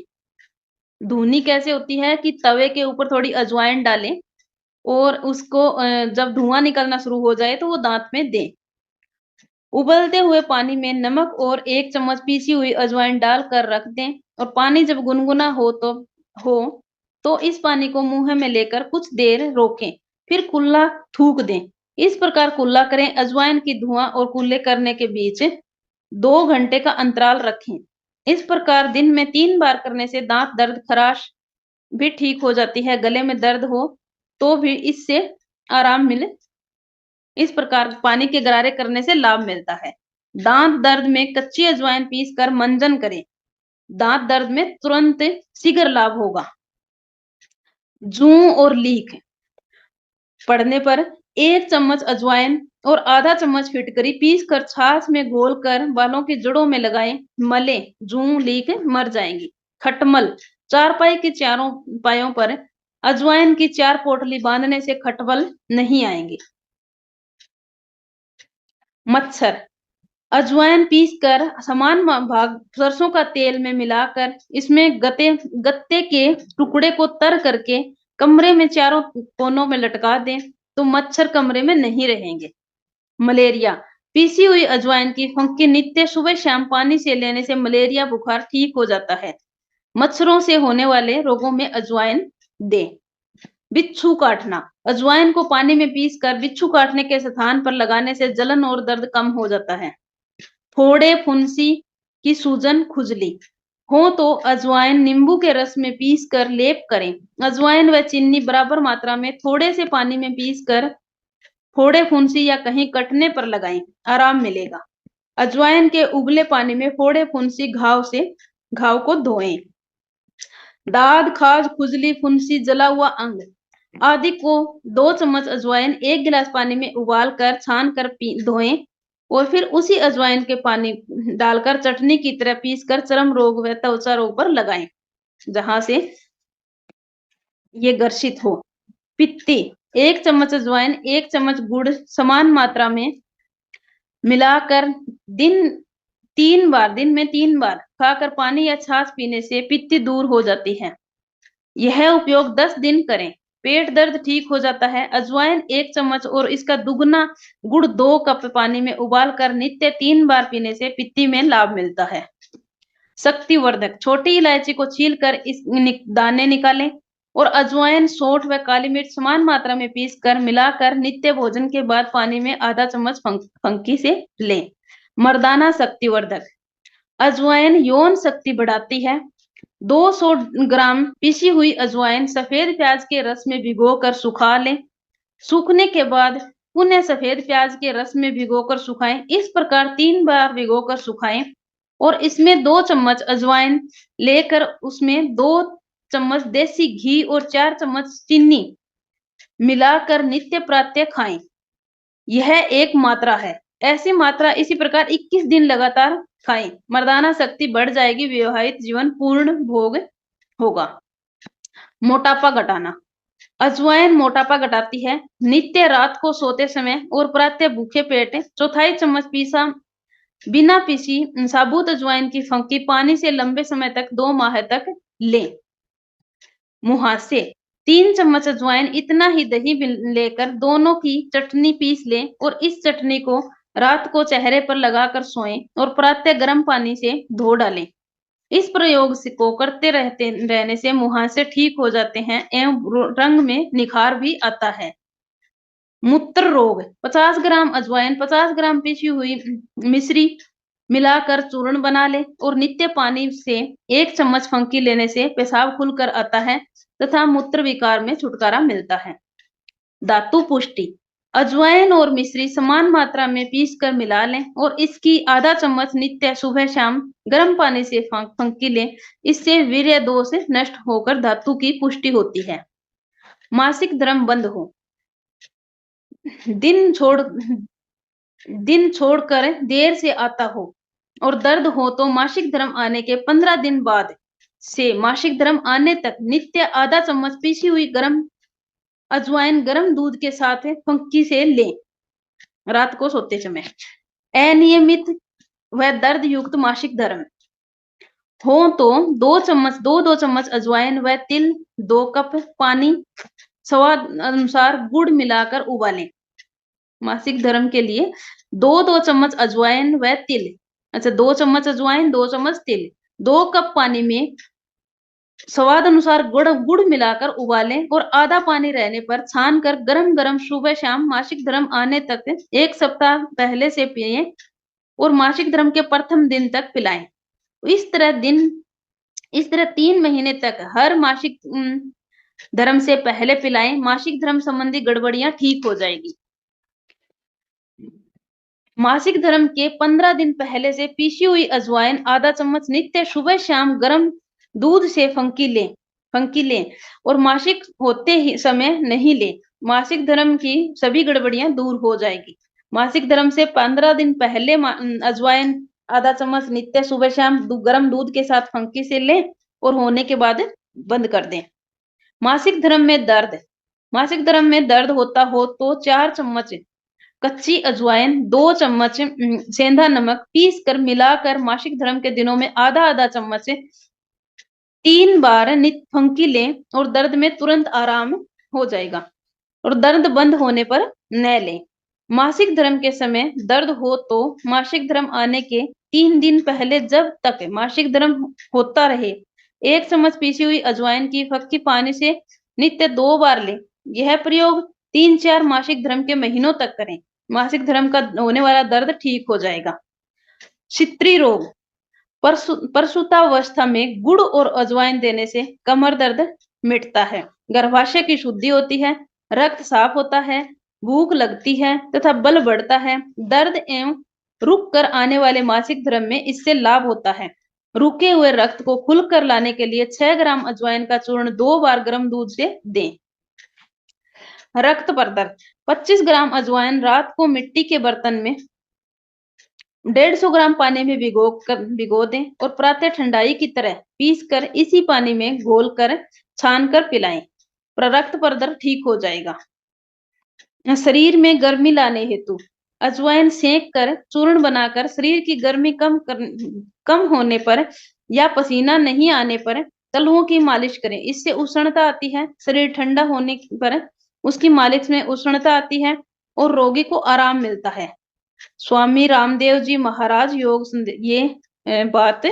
धुनी कैसे होती है कि तवे के ऊपर थोड़ी अजवाइन डालें और उसको जब धुआं निकलना शुरू हो जाए तो वो दांत में दें। उबलते हुए पानी में नमक और 1 चम्मच पीसी हुई अजवाइन डालकर रख दें और पानी जब गुनगुना हो तो इस पानी को मुंह में लेकर कुछ देर रोकें, फिर कुल्ला थूक दें। इस प्रकार कुल्ला करें। अजवाइन की धुआं और कुल्ले करने के बीच 2 घंटे का अंतराल रखें। इस प्रकार दिन में 3 बार करने से दांत दर्द, खराश भी ठीक हो जाती है। गले में दर्द हो तो भी इससे आराम मिले। इस प्रकार पानी के गरारे करने से लाभ मिलता है। दांत दर्द में कच्ची अजवाइन पीसकर मंजन करें। दांत दर्द में तुरंत शीघ्र लाभ होगा। जूं और लीक पड़ने पर 1 चम्मच अजवाइन और आधा चम्मच फिटकरी पीसकर छाछ में घोलकर बालों की जड़ों में लगाएं। मलें, जूं लीक मर जाएंगी। खटमल, चारपाई के चारों पायों पर अजवाइन की 4 पोटली बांधने से खटमल नहीं आएंगे। मच्छर, अजवाइन पीसकर समान भाग सरसों का तेल में मिलाकर इसमें गत्ते के टुकड़े को तर करके कमरे में चारों कोनों में लटका दें तो मच्छर कमरे में नहीं रहेंगे। मलेरिया, पीसी हुई अजवाइन की फंकी नित्य सुबह शाम पानी से लेने से मलेरिया बुखार ठीक हो जाता है। मच्छरों से होने वाले रोगों में अजवाइन दें। बिच्छू काटना, अजवाइन को पानी में पीसकर बिच्छू काटने के स्थान पर लगाने से जलन और दर्द कम हो जाता है। फोड़े, फुंसी की सूजन, खुजली हो तो अजवाइन नींबू के रस में पीसकर लेप करें। अजवाइन व चीनी बराबर मात्रा में थोड़े से पानी में पीसकर फोड़े फुंसी या कहीं कटने पर लगाएं, आराम मिलेगा। अजवाइन के उबले पानी में फोड़े फुंसी घाव को धोएं। दाद, खाज, खुजली, फुंसी, जला हुआ अंग आदि को 2 चम्मच अजवाइन 1 गिलास पानी में उबाल कर छान कर धोएं और फिर उसी अजवाइन के पानी डालकर चटनी की तरह पीसकर चर्म रोग व त्वचा रोग पर लगाएं, जहां से ये ग्रसित हो। पित्ती, 1 चम्मच अजवाइन 1 चम्मच गुड़ समान मात्रा में मिलाकर दिन में 3 बार खाकर पानी या छाछ पीने से पित्ती दूर हो जाती है। यह उपयोग 10 दिन करें। पेट दर्द ठीक हो जाता है। अजवाइन 1 चम्मच और इसका दुगना गुड़ 2 कप पानी में उबाल कर नित्य 3 बार पीने से पित्ती में लाभ मिलता है। शक्तिवर्धक, छोटी इलायची को छीलकर इस दाने निकालें और अजवाइन, सौंठ व काली मिर्च समान मात्रा में पीसकर मिलाकर नित्य भोजन के बाद पानी में आधा चम्मच फंकी से लें। मर्दाना शक्तिवर्धक, अजवाइन यौन शक्ति बढ़ाती है। 200 ग्राम पिसी हुई अजवाइन सफेद प्याज के रस में भिगोकर सुखा लें। सूखने के बाद पुनः सफेद प्याज के रस में भिगोकर सुखाएं। इस प्रकार 3 बार भिगोकर सुखाएं और इसमें 2 चम्मच अजवाइन लेकर उसमें 2 चम्मच देसी घी और 4 चम्मच चीनी मिलाकर नित्य प्रातः खाएं। यह एक मात्रा है। ऐसी मात्रा इसी प्रकार 21 दिन लगातार खाएं। मर्दाना शक्ति बढ़ जाएगी, विवाहित जीवन पूर्ण भोग होगा। मोटापा घटाना, अजवाइन मोटापा घटाती है। नित्य रात को सोते समय और प्रातः भूखे पेट 1/4 चम्मच बिना पीसी साबुत अजवाइन की फंकी पानी से लंबे समय तक 2 माह तक लें। मुहासे, 3 चम्मच अजवाइन इतना ही दही लेकर दोनों की चटनी पीस लें और इस चटनी को रात को चेहरे पर लगाकर सोएं और प्रातः गर्म पानी से धो डालें। इस प्रयोग को करते रहने से मुहासे ठीक हो जाते हैं एवं रंग में निखार भी आता है। मूत्र रोग, 50 ग्राम अजवाइन 50 ग्राम पीसी हुई मिश्री मिलाकर चूर्ण बना ले और नित्य पानी से 1 चम्मच फंकी लेने से पेशाब खुलकर आता है तथा मूत्र विकार में छुटकारा मिलता है। धातु पुष्टि, अजवाइन और मिश्री समान मात्रा में पीसकर मिला लें और इसकी आधा चम्मच नित्य सुबह शाम गर्म पानी से फंकी लें। इससे वीर्य दोष नष्ट होकर धातु की पुष्टि होती है। मासिक धर्म बंद हो, दिन छोड़कर देर से आता हो और दर्द हो तो मासिक धर्म आने के 15 दिन बाद से मासिक धर्म आने तक नित्य आधा चम्मच पीसी हुई गर्म अजवाइन गर्म दूध के साथ फंकी से लें, रात को सोते समय। अनियमित व दर्द युक्त मासिक धर्म हो तो 2 चम्मच अजवाइन व तिल 2 कप पानी स्वाद अनुसार गुड़ मिलाकर उबालें। मासिक धर्म के लिए 2 चम्मच अजवाइन व तिल, 2 चम्मच अजवाइन 2 चम्मच तिल 2 कप पानी में स्वाद अनुसार गुड़ मिलाकर उबालें और आधा पानी रहने पर छान कर गरम गरम सुबह शाम मासिक धर्म आने तक 1 सप्ताह पहले से पिएं और मासिक धर्म के प्रथम दिन तक पिलाएं। इस तरह 3 महीने तक हर मासिक धर्म से पहले पिलाएं। मासिक धर्म संबंधी गड़बड़ियां ठीक हो जाएगी। मासिक धर्म के 15 दिन पहले से पीसी हुई अजवाइन आधा चम्मच नित्य सुबह शाम गर्म दूध से फंकी लें और मासिक होते ही समय नहीं लें। मासिक धर्म की सभी गड़बड़ियां दूर हो जाएगी। मासिक धर्म से 15 दिन पहले अजवाइन आधा चम्मच नित्य सुबह शाम गर्म दूध के साथ फंकी से लें और होने के बाद बंद कर दें। मासिक धर्म में दर्द होता हो तो 4 चम्मच कच्ची अजवाइन 2 चम्मच सेंधा नमक पीस कर मिलाकर मासिक धर्म के दिनों में आधा चम्मच 3 बार नित्य फंकी लें और दर्द में तुरंत आराम हो जाएगा और दर्द बंद होने पर न लें। मासिक धर्म के समय दर्द हो तो मासिक धर्म आने के 3 दिन पहले जब तक मासिक धर्म होता रहे 1 चम्मच पीसी हुई अजवाइन की फक्की पानी से नित्य 2 बार लें। यह प्रयोग 3-4 मासिक धर्म के महीनों तक करें। मासिक धर्म का होने वाला दर्द ठीक हो जाएगा। शित्री रोग, प्रसूतावस्था में गुड़ और अजवाइन देने से कमर दर्द मिटता है, गर्भाशय की शुद्धि होती है, रक्त साफ होता है, भूख लगती है तथा बल बढ़ता है। दर्द एवं रुक कर आने वाले मासिक धर्म में इससे लाभ होता है। रुके हुए रक्त को खुलकर लाने के लिए 6 ग्राम अजवाइन का चूर्ण 2 बार गर्म दूध से दें। रक्त पर दर्द 25 ग्राम अजवाइन रात को मिट्टी के बर्तन में 150 ग्राम पानी में भिगो दें और प्रातः ठंडाई की तरह पीसकर इसी पानी में घोलकर छानकर पिलाएं। रक्त पर दर्द ठीक हो जाएगा। शरीर में गर्मी लाने हेतु अजवाइन सेंक कर चूर्ण बनाकर शरीर की गर्मी कम होने पर या पसीना नहीं आने पर तलुओं की मालिश करें। इससे उष्णता आती है। शरीर ठंडा होने पर उसकी मालिश में उष्णता आती है और रोगी को आराम मिलता है। स्वामी रामदेव जी महाराज ये बात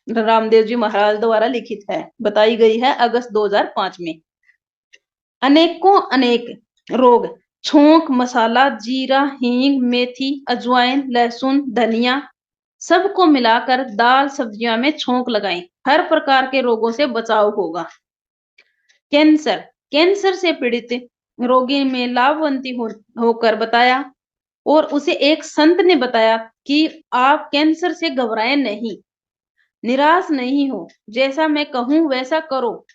रामदेव जी महाराज द्वारा लिखित है, बताई गई है अगस्त 2005 में। अनेकों अनेक रोग छोंक, मसाला, जीरा, हींग, मेथी, अजवाइन, लहसुन, धनिया सबको मिलाकर दाल सब्जियों में छोंक लगाएं। हर प्रकार के रोगों से बचाव होगा। कैंसर कैंसर से पीड़ित रोगी में लाभवंती होकर बताया और उसे एक संत ने बताया कि आप कैंसर से घबराएं नहीं, निराश नहीं हो, जैसा मैं कहूं वैसा करो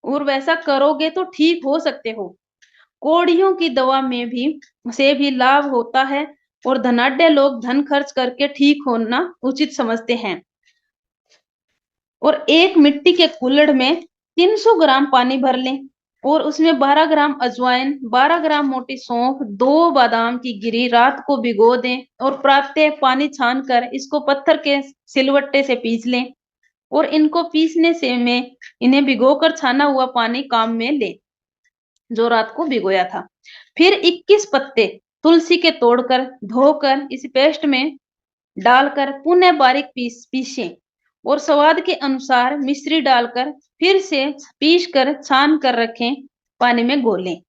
और वैसा करोगे तो ठीक हो सकते हो। कोड़ियों की दवा में भी लाभ होता है और धनाढ्य लोग धन खर्च करके ठीक होना उचित समझते हैं। और एक मिट्टी के कुल्हड़ में 300 ग्राम पानी भर लें और उसमें 12 ग्राम अजवाइन, 12 ग्राम मोटी सौंफ, 2 बादाम की गिरी रात को भिगो दें और प्रातः पानी छानकर इसको पत्थर के सिलवट्टे से पीस लें और इनको पीसने से में इन्हें भिगोकर छाना हुआ पानी काम में ले जो रात को भिगोया था। फिर 21 पत्ते तुलसी के तोड़कर धोकर इस पेस्ट में डालकर पुनः बारीक पीसें और स्वाद के अनुसार मिश्री डालकर फिर से पीस कर छान कर रखें, पानी में घोलें।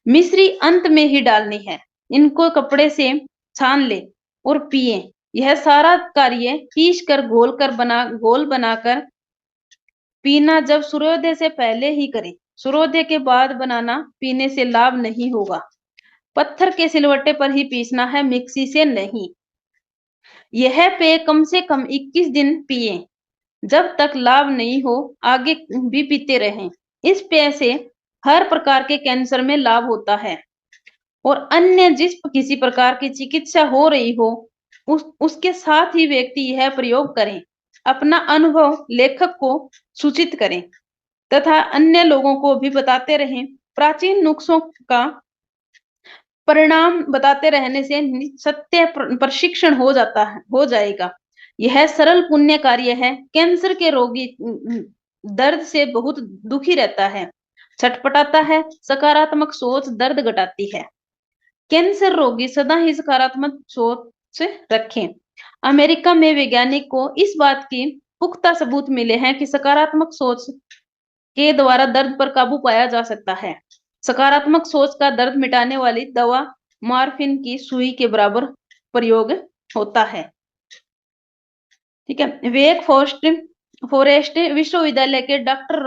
मिश्री अंत में ही डालनी है। इनको कपड़े से छान ले और पिए। यह सारा कार्य पीस कर घोल बनाकर पीना जब सूर्योदय से पहले ही करें। सूर्योदय के बाद बनाना पीने से लाभ नहीं होगा। पत्थर के सिलवट्टे पर ही पीसना है, मिक्सी से नहीं। यह पेय कम से कम 21 दिन पिए। जब तक लाभ नहीं हो आगे भी पीते रहें। इस पेय से हर प्रकार के कैंसर में लाभ होता है और अन्य जिस किसी प्रकार की चिकित्सा हो रही हो उसके साथ ही व्यक्ति यह प्रयोग करें। अपना अनुभव लेखक को सूचित करें तथा अन्य लोगों को भी बताते रहें। प्राचीन नुस्खों का परिणाम बताते रहने से सत्य प्रशिक्षण हो जाएगा। यह सरल पुण्य कार्य है। कैंसर के रोगी दर्द से बहुत दुखी रहता है, छटपटाता है। सकारात्मक सोच दर्द घटाती है। कैंसर रोगी सदा ही सकारात्मक सोच रखें। अमेरिका में वैज्ञानिक को इस बात की पुख्ता सबूत मिले हैं कि सकारात्मक सोच के द्वारा दर्द पर काबू पाया जा सकता है। सकारात्मक सोच का दर्द मिटाने वाली दवा मॉर्फिन की सुई के बराबर प्रयोग होता है। ठीक है। वेक फॉरेस्ट विश्वविद्यालय के डॉक्टर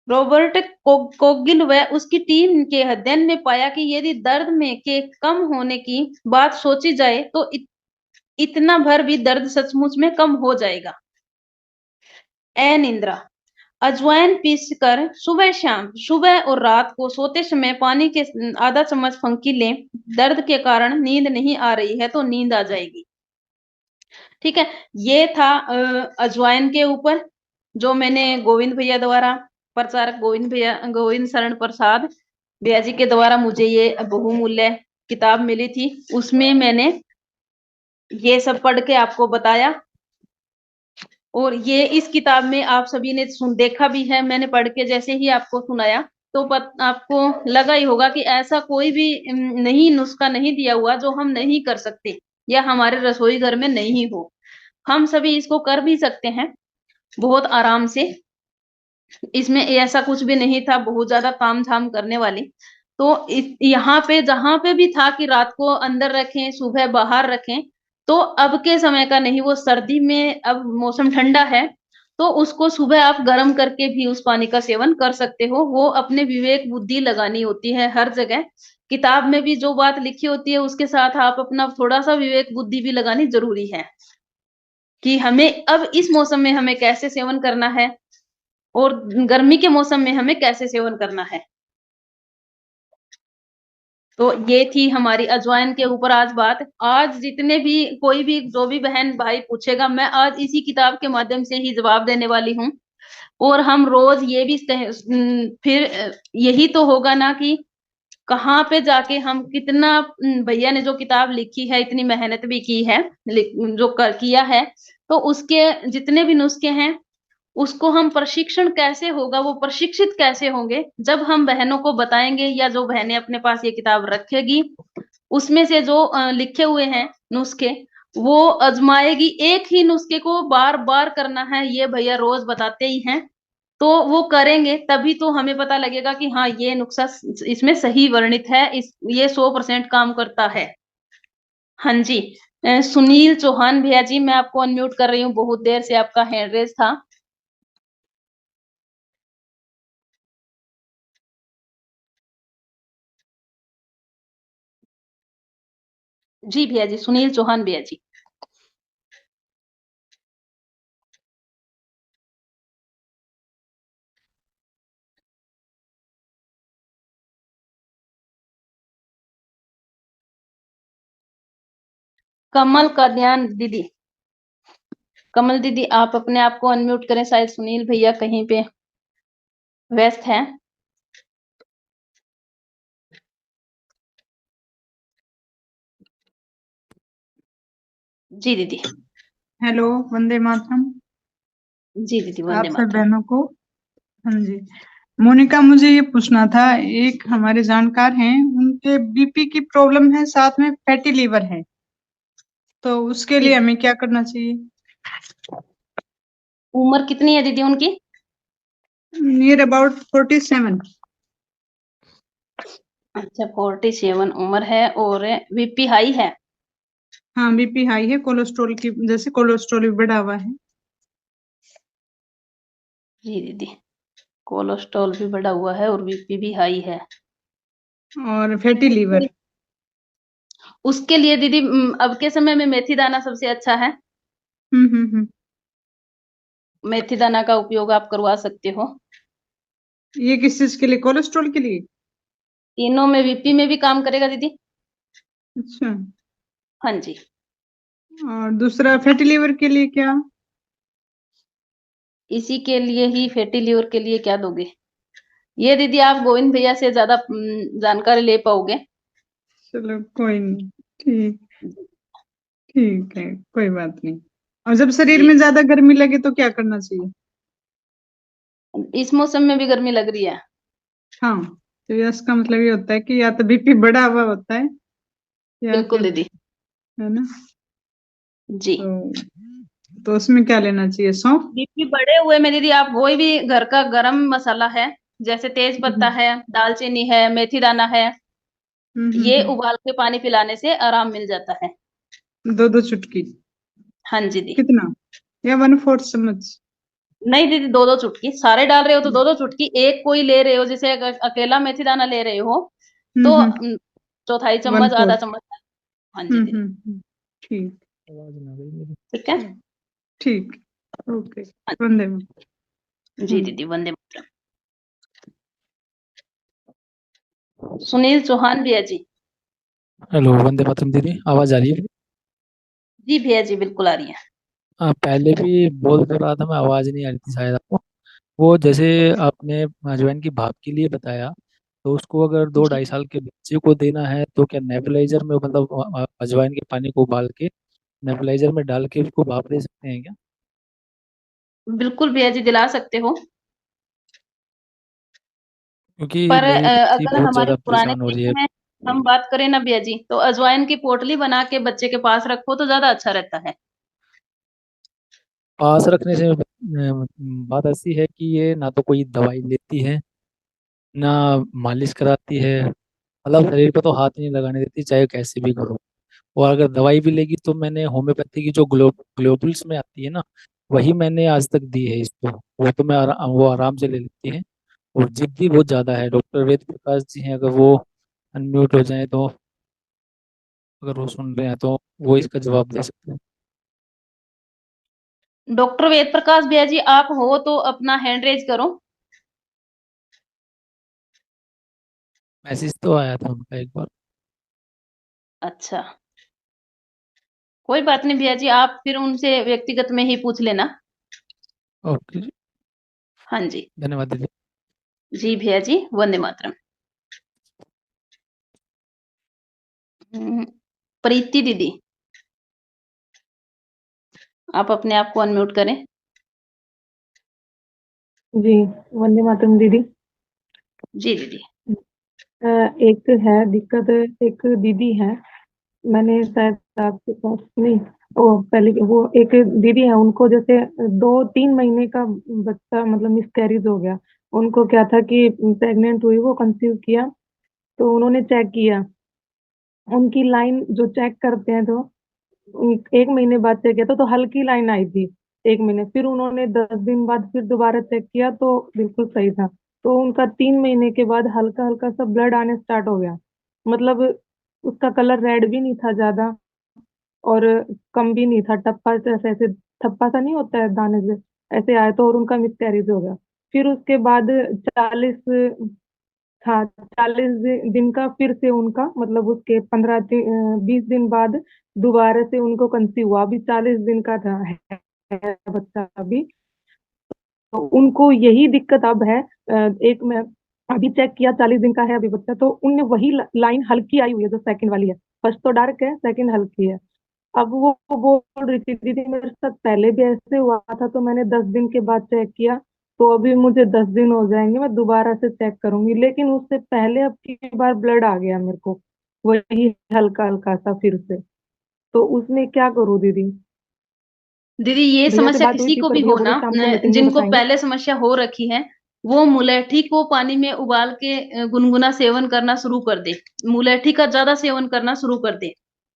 रॉबर्ट कोगिल व उसकी टीम के अध्ययन में पाया कि यदि दर्द में के कम होने की बात सोची जाए तो इतना भर भी दर्द सचमुच में कम हो जाएगा। निंद्रा अजवाइन पीसकर सुबह और रात को सोते समय पानी के आधा चम्मच फंकी लें। दर्द के कारण नींद नहीं आ रही है तो नींद आ जाएगी। ठीक है। ये था अजवाइन के ऊपर जो मैंने गोविंद भैया द्वारा, प्रचारक गोविंद शरण प्रसाद भैया जी के द्वारा मुझे ये बहुमूल्य किताब मिली थी। उसमें मैंने ये सब पढ़ के आपको बताया और ये इस किताब में आप सभी ने देखा भी है। मैंने पढ़ के जैसे ही आपको सुनाया तो आपको लगा ही होगा कि ऐसा कोई भी नहीं नुस्खा नहीं दिया हुआ जो हम नहीं कर सकते या हमारे रसोई घर में नहीं हो। हम सभी इसको कर भी सकते हैं बहुत आराम से। इसमें ऐसा कुछ भी नहीं था बहुत ज्यादा ताम झाम करने वाली। तो यहाँ पे जहां पे भी था कि रात को अंदर रखें सुबह बाहर रखें, तो अब के समय का नहीं, वो सर्दी में अब मौसम ठंडा है तो उसको सुबह आप गर्म करके भी उस पानी का सेवन कर सकते हो। वो अपने विवेक बुद्धि लगानी होती है हर जगह। किताब में भी जो बात लिखी होती है उसके साथ आप अपना थोड़ा-सा विवेक बुद्धि भी लगानी ज़रूरी है, कि हमें अब इस मौसम में हमें कैसे सेवन करना है और गर्मी के मौसम में हमें कैसे सेवन करना है। तो ये थी हमारी अजवाइन के ऊपर आज बात। आज जितने भी कोई भी जो भी बहन-भाई पूछेगा, मैं आज इसी किताब के माध्यम से ही जवाब देने वाली हूँ। और हम रोज़ ये भी फिर यही तो होगा ना कि कहाँ पे जाके हम कितना भैया ने जो किताब लिखी है, इतनी मेहनत भी की है, जो किया है, तो उसके जितने भी नुस्खे हैं, उसको हम प्रशिक्षण कैसे होगा, वो प्रशिक्षित कैसे होंगे, जब हम बहनों को बताएँगे या जो बहनें अपने पास ये किताब रखेगी, उसमें से जो लिखे हुए हैं नुस्खे, वो आज़माएगी। एक ही नुस्खे को बार-बार करना है, ये भैया रोज़ बताते ही हैं। तो वो करेंगे तभी तो हमें पता लगेगा कि हाँ, ये नुस्खा इसमें सही वर्णित है, इस ये 100% काम करता है। हाँ जी। सुनील चौहान भैया जी, मैं आपको अनम्यूट कर रही हूँ, बहुत देर से आपका हैंड रेज़ था। जी भैया जी, सुनील चौहान भैया जी। कमल कल्याण दीदी, कमल दीदी आप अपने आप को अनम्यूट करें, शायद सुनील भैया कहीं पे व्यस्त हैं। जी दीदी। हेलो, वंदे मातरम। जी दीदी, आप वंदे सब मातरम। बहनों को। हाँ जी। मोनिका, मुझे ये पूछना था, एक हमारे जानकार हैं, उनके बीपी की प्रॉब्लम है, साथ में फैटी लीवर है, तो उसके लिए जी, हमें क्या करना चाहिए? उम्र कितनी है दीदी उनकी? Near about 47। अच्छा, 47 उम्र है और बीपी हाई है। हाँ, बीपी हाई है, कोलेस्ट्रॉल की वजह से कोलेस्ट्रॉल भी बढ़ा हुआ है। जी दीदी, कोलेस्ट्रॉल भी बढ़ा हुआ है और बीपी भी हाई है। और फैटी लीवर। उसके लिए दीदी अब के समय में मेथी दाना सबसे अच्छा है। हम्म। मेथी दाना का उपयोग आप करवा सकते हो। ये किस चीज के लिए? कोलेस्ट्रॉल के लिए? तीनों में, बीपी में भी काम करेगा दीदी। अच्छा। हाँ जी। और दूसरा फैटी लीवर के लिए क्या? इसी के लिए ही, फैटी लीवर के लिए क्या दोगे? ये दीदी आप गोविंद भैया से ज्यादा जानकारी ले पाओगे। चलो कोई नहीं। ठीक। ठीक है, कोई बात नहीं। और जब शरीर जी, में ज्यादा गर्मी लगे तो क्या करना चाहिए? इस मौसम में भी गर्मी लग रही है। हाँ, तो ये इसका मतलब ये होता है कि या तो बीपी बढ़ा हुआ होता है, या बिल्कुल फिर, दीदी। है ना? जी। तो उसमें क्या लेना चाहिए? सौंफ? बीपी बढ़े हुए में दीदी आप कोई भी घर का गरम मसाला है, जैसे तेज पत्ता हम्म है, दालचीनी है, मेथी दाना है, ये हम्म। उबाल के पानी पिलाने से आराम मिल जाता है। दो दो चुटकी? हाँ जी दी। कितना? या 1/4 चम्मच? नहीं दीदी, दो दो चुटकी, सारे डाल रहे हो तो दो दो चुटकी, एक कोई ले रहे हो जैसे अकेला मेथी दाना ले रहे हो तो हम्म। चौथाई वन चम्मच, आधा फोर्थ चम्मच। हाँ जी दीदी। ठीक। आवाज ना गई मेरी। ठीक है। ठीक। ओके। हाँ, वंदे मातरम। जी दीदी, वंदे मातरम। सुनील चौहान भैया जी। हेलो, वंदे मातरम दीदी, आवाज आ रही है? जी भैया जी, बिल्कुल आ रही है। हाँ, पहले भी बोल तो रहा था मैं, आवाज नहीं आ रही थी शायद आपको। वो जैसे आपने अजवाइन की भाप के लिए बताया, तो उसको अगर दो जी, ढाई साल के बच्चे को देना है तो क्या नेबुलाइजर में, मतलब अजवाइन के पानी को उबाल के नेबुलाइजर में डाल के उसको भाप दे सकते हैं क्या? बिल्कुल भैया जी, दिला सकते हो। क्योंकि पर मेरी बच्ची अगर बहुत हमारे ज्यादा पुराने परेशान हो रही है। तरीके में हम बात करें ना भैया जी, तो अजवाइन की पोटली बना के बच्चे के पास रखो तो ज्यादा अच्छा रहता है। पास रखने से बात ऐसी है कि ये ना तो कोई दवाई लेती है, ना मालिश कराती है, मतलब शरीर पे तो हाथ ही नहीं लगाने देती चाहे कैसे भी करो। और अगर दवाई भी लेगी तो मैंने होम्योपैथी की जो ग्लोबुल्स में आती है ना, वही मैंने आज तक दी है इसको। वो तो वो आराम से ले लेती है। और जिद्दी बहुत ज्यादा है। डॉक्टर वेद प्रकाश जी हैं, अगर वो अनम्यूट हो जाए तो, अगर वो सुन रहे हैं तो वो इसका जवाब दे सकते हैं। डॉक्टर वेद प्रकाश भैया जी आप हो तो अपना हैंड रेज करो। मैसेज तो आया था उनका एक बार। अच्छा, कोई बात नहीं भैया जी, आप फिर उनसे व्यक्तिगत में ही पूछ लेना। ओके जी, हाँ जी। धन्यवाद दीदी। जी भैया जी, वंदे मातरम। प्रीति दीदी, आप अपने आप को अनम्यूट करें। जी, वंदे मातरम दीदी। जी दीदी। एक है दिक्कत, एक दीदी है, मैंने शायद आपके पास नहीं, वो पहले वो एक दीदी है, उनको जैसे 2-3 महीने का बच्चा मतलब मिसकैरेज हो गया। उनको क्या था कि प्रेग्नेंट हुई, वो कंसीव किया, तो उन्होंने चेक किया, उनकी लाइन जो चेक करते हैं, तो 1 महीने बाद चेक किया तो हल्की लाइन आई थी 1 महीने, फिर उन्होंने 10 दिन बाद फिर दोबारा चेक किया तो बिल्कुल सही था। तो उनका 3 महीने के बाद हल्का हल्का सा ब्लड आने स्टार्ट हो गया, मतलब उसका कलर रेड भी नहीं था ज्यादा, और कम भी नहीं था, टप्पा जैसे ऐसे थप्पा सा नहीं होता है दाने से, ऐसे आया तो, और उनका मिसकैरेज हो गया। फिर उसके बाद 40, हाँ 40 दिन का फिर से उनका मतलब उसके 20 दिन बाद दोबारा से उनको कंसीव हुआ, अभी 40 दिन का था है बच्चा अभी। तो उनको यही दिक्कत अब है, एक मैं अभी चेक किया, 40 दिन का है अभी बच्चा, तो उनने वही लाइन हल्की आई हुई है जो सेकंड वाली है, फर्स्ट तो डार्क है, सेकंड हल्की है। अब वो बोल रही थी दीदी मेरे साथ पहले भी ऐसे हुआ था, तो मैंने 10 दिन के बाद चेक किया, तो अभी मुझे 10 दिन हो जाएंगे, मैं दोबारा से चेक करूंगी, लेकिन उससे पहले अब की बार ब्लड आ गया मेरे को, वही हल्का हल्का सा फिर से। तो उसमें क्या करूँ दीदी? दीदी ये भैया से समस्या बात हुई किसी थी, को पर भी भैया हो बोले ना, शाम को मीटिंग में जिनको बताएंगे। पहले समस्या हो रखी है, वो मुलेठी को पानी में उबाल के गुनगुना सेवन करना शुरू कर दे। मुलेठी का ज्यादा सेवन करना शुरू कर दे।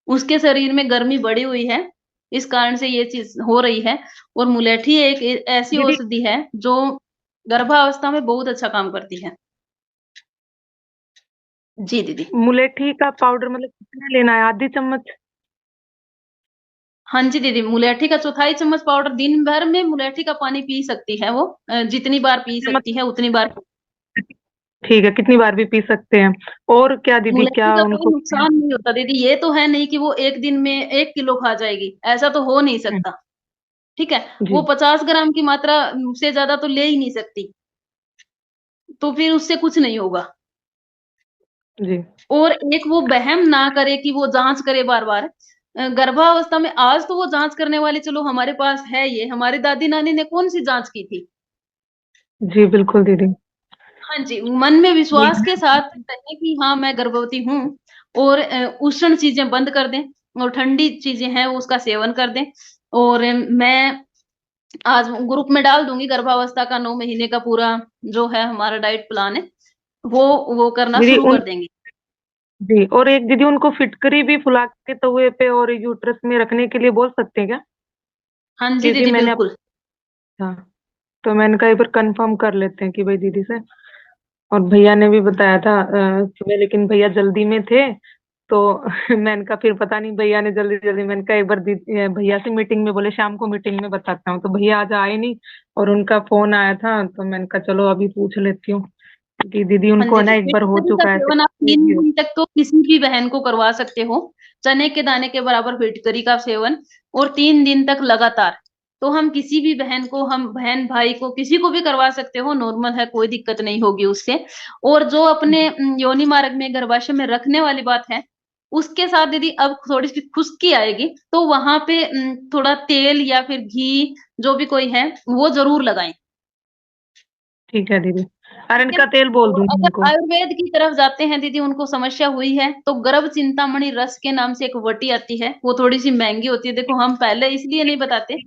उसके शरीर में गर्मी बढ़ी हुई है, इस कारण से ये चीज हो रही है। और मुलेठी एक ऐसी दीदी औषधि है जो गर्भावस्था में बहुत अच्छा काम करती है। जी दीदी। मुलेठी का पाउडर मतलब कितना लेना है, आधी चम्मच? हाँ जी दीदी, मुलेठी का चौथाई चम्मच पाउडर दिन भर में मुलेठी का पानी पी सकती है वो, जितनी बार पी सकती है उतनी बार। ठीक है, कितनी बार भी पी सकते हैं। और क्या दीदी, मुलेठी क्या का कोई उनको? नुकसान नहीं होता दीदी, ये तो है नहीं कि वो एक दिन में 1 किलो खा जाएगी, ऐसा तो हो नहीं सकता। ठीक है। वो जी 50 ग्राम की मात्रा से ज्यादा तो ले ही नहीं सकती, तो फिर उससे कुछ नहीं होगा। जी और एक वो वहम ना करे कि वो जांच करे बार बार। गर्भावस्था में आज तो वो जांच करने वाली चलो हमारे पास है, ये हमारी दादी नानी ने कौन सी जांच की थी। जी बिल्कुल दीदी। हाँ जी, मन में विश्वास के साथ कहें कि हाँ मैं गर्भवती हूँ। और उष्ण चीजें बंद कर दें, और ठंडी चीजें हैं वो उसका सेवन कर दें। और मैं आज ग्रुप में डाल दूंगी गर्भावस्था का 9 महीने का पूरा जो है हमारा डाइट प्लान है, वो करना दीदी शुरू उन कर देंगे। जी, और एक दीदी उनको फिटकरी भी फुला के तवे पे और यूट्रस में रखने के लिए बोल सकते हैं क्या? हाँ जी क्योंकि दीदी मैंने बिल्कुल। हाँ, तो मैंने कहा एक बार कंफर्म कर लेते हैं कि भाई दीदी से। और भैया ने भी बताया था सुबह, लेकिन भैया जल्दी में थे, तो मैंने कहा फिर पता नहीं भैया ने जल्दी जल्दी, मैंने कहा एक बार भैया से मीटिंग में, बोले शाम को मीटिंग में बताता हूँ, तो भैया आज आए नहीं, और उनका फोन आया था, तो मैंने कहा चलो अभी पूछ लेती हूँ कि दीदी हाँ उनको जी है ना, एक बार हो फिटकरी का चुका है सेवन आप ऐसे। 3 दिन तक तो किसी भी बहन को करवा सकते हो। चने के दाने के बराबर फिटकरी का सेवन, और 3 दिन तक लगातार। तो हम किसी भी बहन को, हम बहन भाई को किसी को भी करवा सकते हो, नॉर्मल है, कोई दिक्कत नहीं होगी उससे। और जो अपने योनि मार्ग में गर्भाशय में रखने वाली बात है, उसके साथ यदि अब थोड़ी सी खुश्की आएगी तो वहां पे थोड़ा तेल या फिर घी जो भी कोई है वो जरूर लगाएं। ठीक है दीदी, ठीक अरंड है का ना? तेल बोल और दूँ अगर उनको? आयुर्वेद की तरफ जाते हैं दीदी, उनको समस्या हुई है तो गर्भ चिंतामणि रस के नाम से एक वटी आती है, वो थोड़ी सी महंगी होती है। देखो हम पहले इसलिए नहीं बताते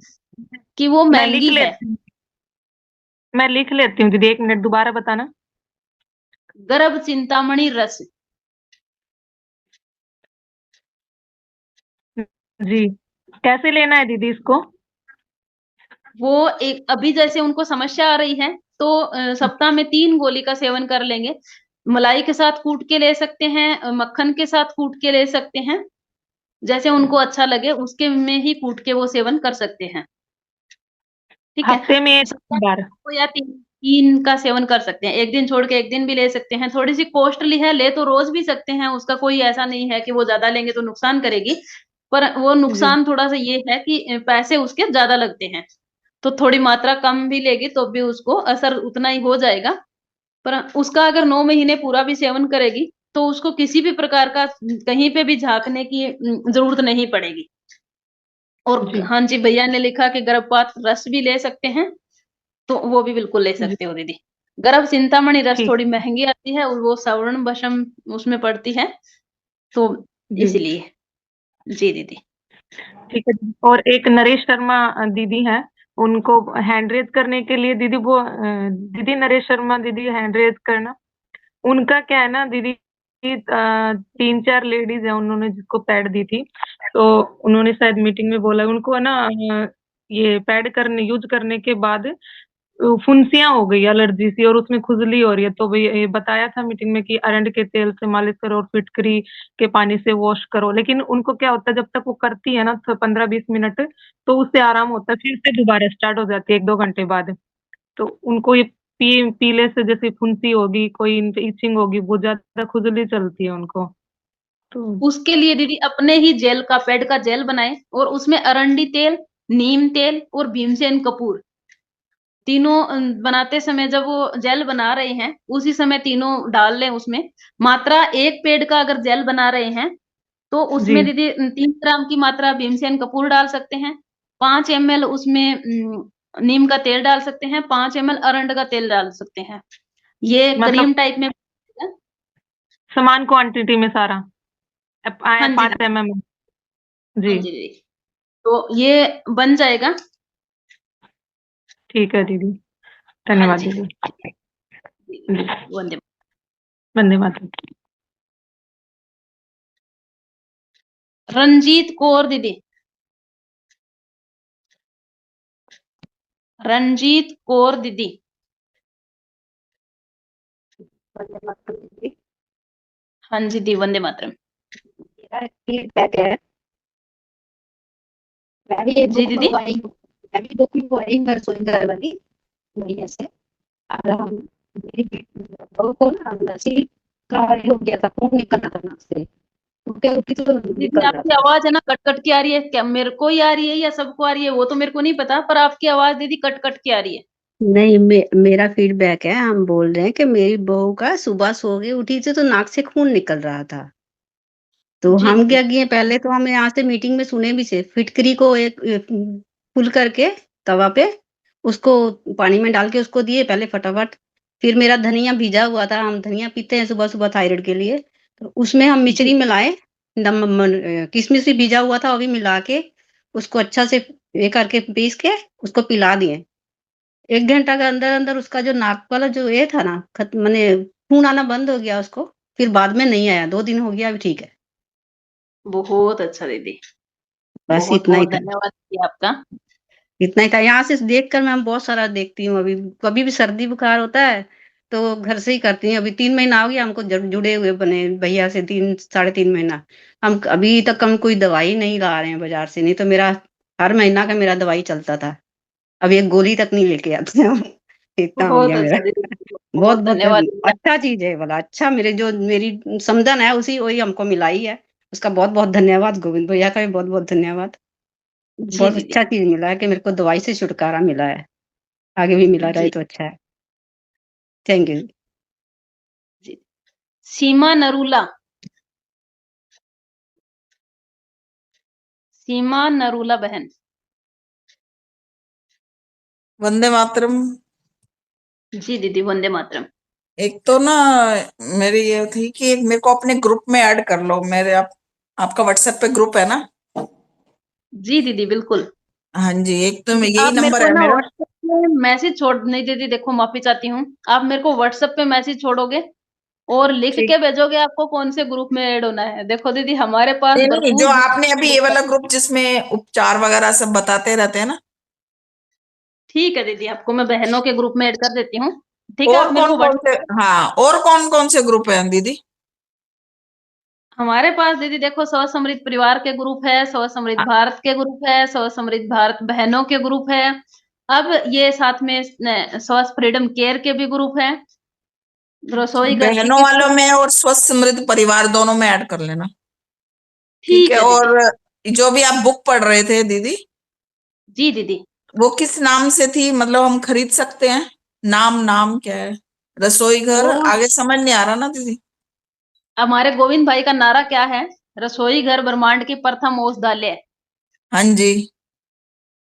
कि वो मैं लिख महंगी है। लेती हूँ, मैं लिख लेती हूँ दीदी, 1 मिनट दोबारा बताना। गर्भ चिंतामणि रस। जी, कैसे लेना है दीदी इसको? वो एक अभी जैसे उनको समस्या आ रही है तो सप्ताह में 3 गोली का सेवन कर लेंगे। मलाई के साथ कूट के ले सकते हैं, मक्खन के साथ कूट के ले सकते हैं, जैसे उनको अच्छा लगे उसके में ही कूट के वो सेवन कर सकते हैं। ठीक है? हफ्ते में सप्ताह 3 बार। में 2 या 3 का सेवन कर सकते हैं। एक दिन छोड़ के एक दिन भी ले सकते हैं। थोड़ी-सी कॉस्टली है, ले तो रोज़ भी सकते हैं, उसका कोई ऐसा नहीं है कि वो ज़्यादा लेंगे तो नुकसान करेगी। पर वो जी, नुकसान थोड़ा-सा ये है कि पैसे उसके ज़्यादा लगते हैं। तो थोड़ी मात्रा कम भी लेगी तो भी उसको असर उतना ही हो जाएगा। पर उसका अगर 9 महीने पूरा भी सेवन करेगी, तो उसको किसी भी प्रकार का कहीं पे भी झाँकने की ज़रूरत नहीं पड़ेगी। और जी, हाँ जी, भैया ने लिखा कि गर्भपात रस भी ले सकते हैं, तो वो भी बिल्कुल ले जी, सकते हो दीदी। गर्भ चिंतामणि रस ठीक, थोड़ी महँगी आती है और वो श्रवण भस्म उसमें पड़ती है, तो जी, इसलिए। जी दीदी। ठीक है दीदी। और एक नरेश शर्मा दीदी हैं, उनको हैंड रेज़ करने के लिए दीदी वो दीदी नरेश शर्मा दीदी हैंड रेज़ करना। उनका क्या है ना दीदी कि 3-4 लेडीज़ हैं उन्होंने जिसको पैड दी थी, तो उन्होंने शायद मीटिंग में बोला उनको है ना ये पैड करने यूज़ करने के बाद फुंसियाँ हो गई एलर्जी सी और उसमें खुजली हो रही है। तो भई ये बताया था मीटिंग में कि अरंड के तेल से मालिश करो और फिटकरी के पानी से वॉश करो। लेकिन उनको क्या होता है जब तक वो करती है ना तो 15-20 मिनट तो उससे आराम होता है, फिर से दोबारा स्टार्ट हो जाती है 1-2 घंटे बाद। तो उनको ये पीले से जैसे फुंसी होगी, कोई इचिंग होगी, बहुत ज़्यादा खुजली चलती है उनको। तो उसके लिए दीदी अपने ही जेल का पेड का जेल बनाएँ और उसमें अरंडी तेल, नीम तेल और भीमसेन कपूर तीनों बनाते समय जब वो जेल बना रहे हैं, उसी समय तीनों डाल लें उसमें। मात्रा 1 पेड़ का अगर जेल बना रहे हैं, तो जी, उसमें दीदी 3 ग्राम की मात्रा भीमसेन कपूर डाल सकते हैं, 5 एमएल उसमें नीम का तेल डाल सकते हैं, 5 एमएल अरंड का तेल डाल सकते हैं। ये मतलब क्रीम टाइप में समान क्वांटिटी में सारा हाँ जी, 5 हाँ जी। एमएम जी, हाँ जी दीदी। तो ये बन जाएगा। ठीक है दीदी। हाँ धन्यवाद जी। दीदी। जी, जी, वंदे वंदे मातरम। रंजीत कौर दीदी। रंजीत कौर दीदी। हाँ जी दी, वंदे मातरम। मेरा फीडबैक है। मैं भी एक जी बुक दीदी। मंगवाई हूँ। मैं भी बुक मंगवाई हूँ रसोई घर वाली बढ़िया से। और हम मेरी बहू को ना नसी का ये हो गया था, खून निकल रहा था नाक से। उठे उठी तो दीदी निकल रहा आपकी था। आवाज है ना कट कट के आ रही है, क्या मेरे को ही आ रही है या सबको आ रही है वो तो मेरे को नहीं पता, पर आपकी आवाज दीदी कट कट के आ रही है। नहीं, मेरा फीडबैक है। हम बोल रहे हैं कि मेरी बहू का सुबह सो के उठी थी तो नाक से खून निकल रहा था। तो जी हम दीदी। क्या किए, पहले तो हम यहाँ से मीटिंग में सुने भी से फिटकरी को एक फुल करके तवा पे उसको पानी में डाल के उसको दिए पहले फटाफट। फिर मेरा धनिया भीजा हुआ था, हम धनिया पीते हैं सुबह सुबह थायराइड के लिए। तो उसमें हम जी मिश्री मिलाए, किशमिश भी भीजा हुआ था वो भी मिला के उसको अच्छा से ये करके पीस के उसको पिला दिए। 1 घंटा के अंदर अंदर उसका जो नाक वाला जो ये था ना मैंने खून आना बंद हो गया उसको। फिर बाद में नहीं आया, 2 दिन हो गया, अभी ठीक है। बहुत अच्छा दीदी। बस बहुत इतना ही बहुत था। धन्यवाद दीदी आपका। इतना ही था। यहाँ से देखकर मैं बहुत सारा देखती हूँ। अभी कभी भी सर्दी बुखार होता है तो घर से ही करती हूँ। अभी 3 महीना हो गया हमको जुड़े हुए बने भैया से, 3 साढ़े 3 महीना। हम अभी तक हम कोई दवाई नहीं ला रहे हैं बाजार से, नहीं तो मेरा हर महीना का मेरा दवाई चलता था। अभी एक गोली तक नहीं लेके आते हैं हम। इतना हो बहुत गया मेरा। अच्छा दीदी। बहुत बहुत बहुत धन्यवाद दीदी। अच्छा चीज है वाला, अच्छा मेरे जो मेरी समधन है उसी वही हमको मिलाई है। उसका बहुत बहुत धन्यवाद। गोविंद भैया का भी बहुत बहुत धन्यवाद। जी बहुत दीदी। अच्छा चीज मिला है कि मेरे को दवाई से छुटकारा मिला है। आगे भी मिला रहे जी तो अच्छा है। Thank you. जी। सीमा नरूला। सीमा नरूला बहन। वंदे मातरम। जी दीदी, वंदे मातरम। एक तो ना मेरी ये थी कि एक मेरे को अपने ग्रुप में ऐड कर लो। मेरे आपका व्हाट्सएप पे ग्रुप है ना? जी दीदी, बिल्कुल। हाँ जी, एक तो जी, यही आप मेरे नंबर को है ना मेरा। व्हाट्सएप पे मैसेज छोड़ नहीं दीदी, देखो माफी चाहती हूँ। आप मेरे को व्हाट्सएप पे मैसेज छोड़ोगे और लिख ठीक। के भेजोगे आपको कौन से ग्रुप में ऐड होना है। देखो दीदी, हमारे पास नहीं नहीं, जो भरपूर आपने अभी ग्रुप ये है। वाला ग्रुप जिसमें उपचार वगैरह सब बताते रहते हैं ना, ठीक है दीदी, आपको मैं बहनों के ग्रुप में ऐड कर देती हूँ। ठीक है, और आप मेरे कौन को कौन से, हाँ, और कौन कौन से ग्रुप हैं दीदी? हमारे पास दीदी देखो, स्व समृद्ध परिवार के ग्रुप है, स्व समृद्ध भारत के ग्रुप है, स्व समृद्ध भारत बहनों के ग्रुप है। अब ये साथ में स्व फ्रीडम केयर के भी ग्रुप है, रसोई घर की बहनों किट। वालों में और स्वस्थ समृद्ध परिवार दोनों में ऐड कर लेना। ठीक ठीक है। है दीदी। और जो भी आप बुक पढ़ रहे थे दीदी, जी दीदी। वो किस नाम से थी, मतलब हम खरीद सकते हैं? नाम नाम क्या है? रसोई घर, वो आगे समझ नहीं आ रहा ना दीदी। हमारे गोविंद भाई का नारा क्या है? रसोई घर ब्रह्मांड की प्रथम औषधालय। हाँ जी।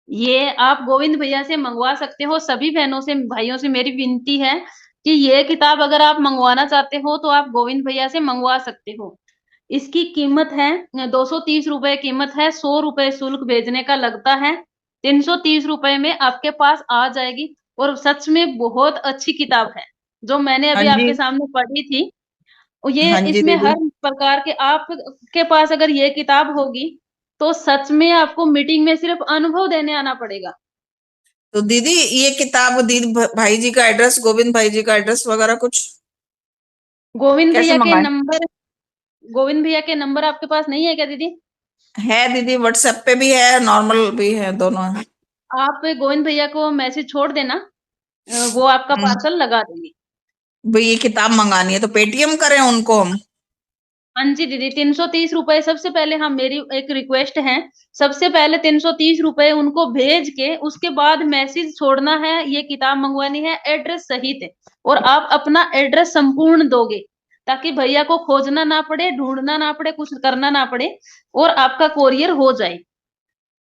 ये आप गोविंद भैया से मंगवा सकते हो। सभी बहनों से भाइयों से मेरी विनती है कि ये किताब अगर आप मंगवाना चाहते हो तो आप गोविंद भैया से मंगवा सकते हो। इसकी कीमत है 230 रुपए कीमत है, 100 रुपए शुल्क भेजने का लगता है। 330 रुपए में आपके पास आ जाएगी। और सच में बहुत अच्छी किताब है, जो मैंने हाँ अभी जी। आपके सामने पढ़ी थी। और ये हाँ जी इसमें दीदी। हर प्रकार के आपके पास अगर ये किताब होगी तो सच में आपको मीटिंग में सिर्फ अनुभव देने आना पड़ेगा। तो दीदी ये किताब, दीदी भाई जी का एड्रेस, गोविंद भाई जी का एड्रेस वगैरह कुछ गोविंद कैसे भैया के मंगाए? नंबर गोविंद भैया के नंबर आपके पास नहीं है क्या दीदी? है दीदी, व्हाट्सएप पे भी है, नॉर्मल भी है, दोनों है। आप गोविंद भैया को मैसेज छोड़ देना, वो आपका पार्सल लगा देंगे। भाई ये किताब मंगानी है तो पेटीएम करें उनको हम? हाँ जी दीदी, 330 रुपए सबसे पहले, हम मेरी एक रिक्वेस्ट है, सबसे पहले 330 रुपए उनको भेज के उसके बाद मैसेज छोड़ना है, ये किताब मंगवानी है एड्रेस सहित। और आप अपना एड्रेस संपूर्ण दोगे ताकि भैया को खोजना ना पड़े, ढूंढना ना पड़े, कुछ करना ना पड़े, और आपका कोरियर हो जाए।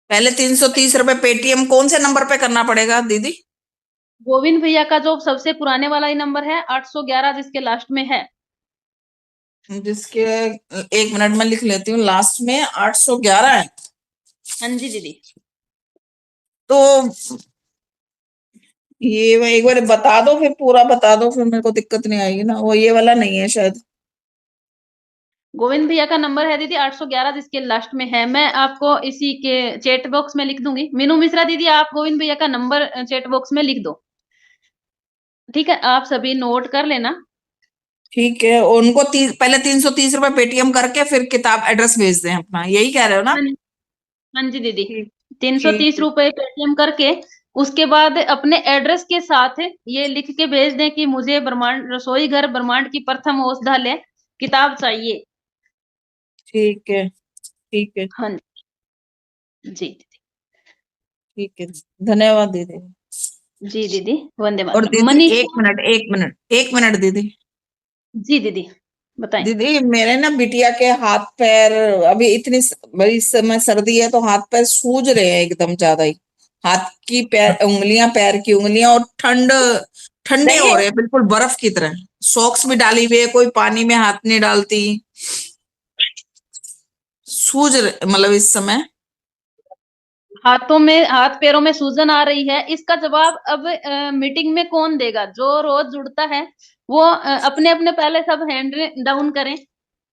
पहले 330 रुपए पेटीएम कौन से नंबर पे करना पड़ेगा दीदी? गोविंद भैया का जो सबसे पुराने वाला ही नंबर है 811, जिसके लास्ट में है। जिसके, एक मिनट में लिख लेती हूँ, लास्ट में 811 है। हाँ जी दीदी। तो ये एक बार बता दो, फिर पूरा बता दो, फिर मेरे को दिक्कत नहीं आएगी ना। वो ये वाला नहीं है शायद। गोविंद भैया का नंबर है दीदी 811, जिसके लास्ट में है। मैं आपको इसी के चैट बॉक्स में लिख दूंगी। मीनू मिश्रा दीदी, आप गोविंद भैया का नंबर चैट बॉक्स में लिख दो। ठीक है, आप सभी नोट कर लेना। ठीक है। उनको पहले 330 रुपए पेटीएम करके फिर किताब एड्रेस भेज दें अपना, यही कह रहे हो ना? हाँ हाँ जी दीदी, ठीक। 330 ठीक। रुपए पेटीएम करके उसके बाद अपने एड्रेस के साथ ये लिख के भेज दें कि मुझे ब्रह्मांड रसोई घर ब्रह्मांड की प्रथम औषधालय किताब चाहिए। ठीक है। ठीक है। हाँ जी दीदी। ठीक है। धन्यवाद दीदी। जी दीदी, वंदे और मातरम। दीदी एक मनीषा। मिनट, एक मिनट, एक मिनट दीदी। जी दीदी, बताएं। दीदी मेरे ना बिटिया के हाथ पैर, अभी इतनी बड़ी इस समय सर्दी है तो हाथ पैर सूज रहे हैं एकदम ज्यादा ही। हाथ की पैर उंगलियां, पैर की उंगलियां, और ठंडे हो रहे हैं बिल्कुल बर्फ की तरह। सॉक्स भी डाली हुई है, कोई पानी में हाथ नहीं डालती, मतलब इस समय। हाथों में, हाथ पैरों में सूजन आ रही है, इसका जवाब अब मीटिंग में कौन देगा? जो रोज जुड़ता है वो अपने अपने पहले सब हैंड डाउन करें।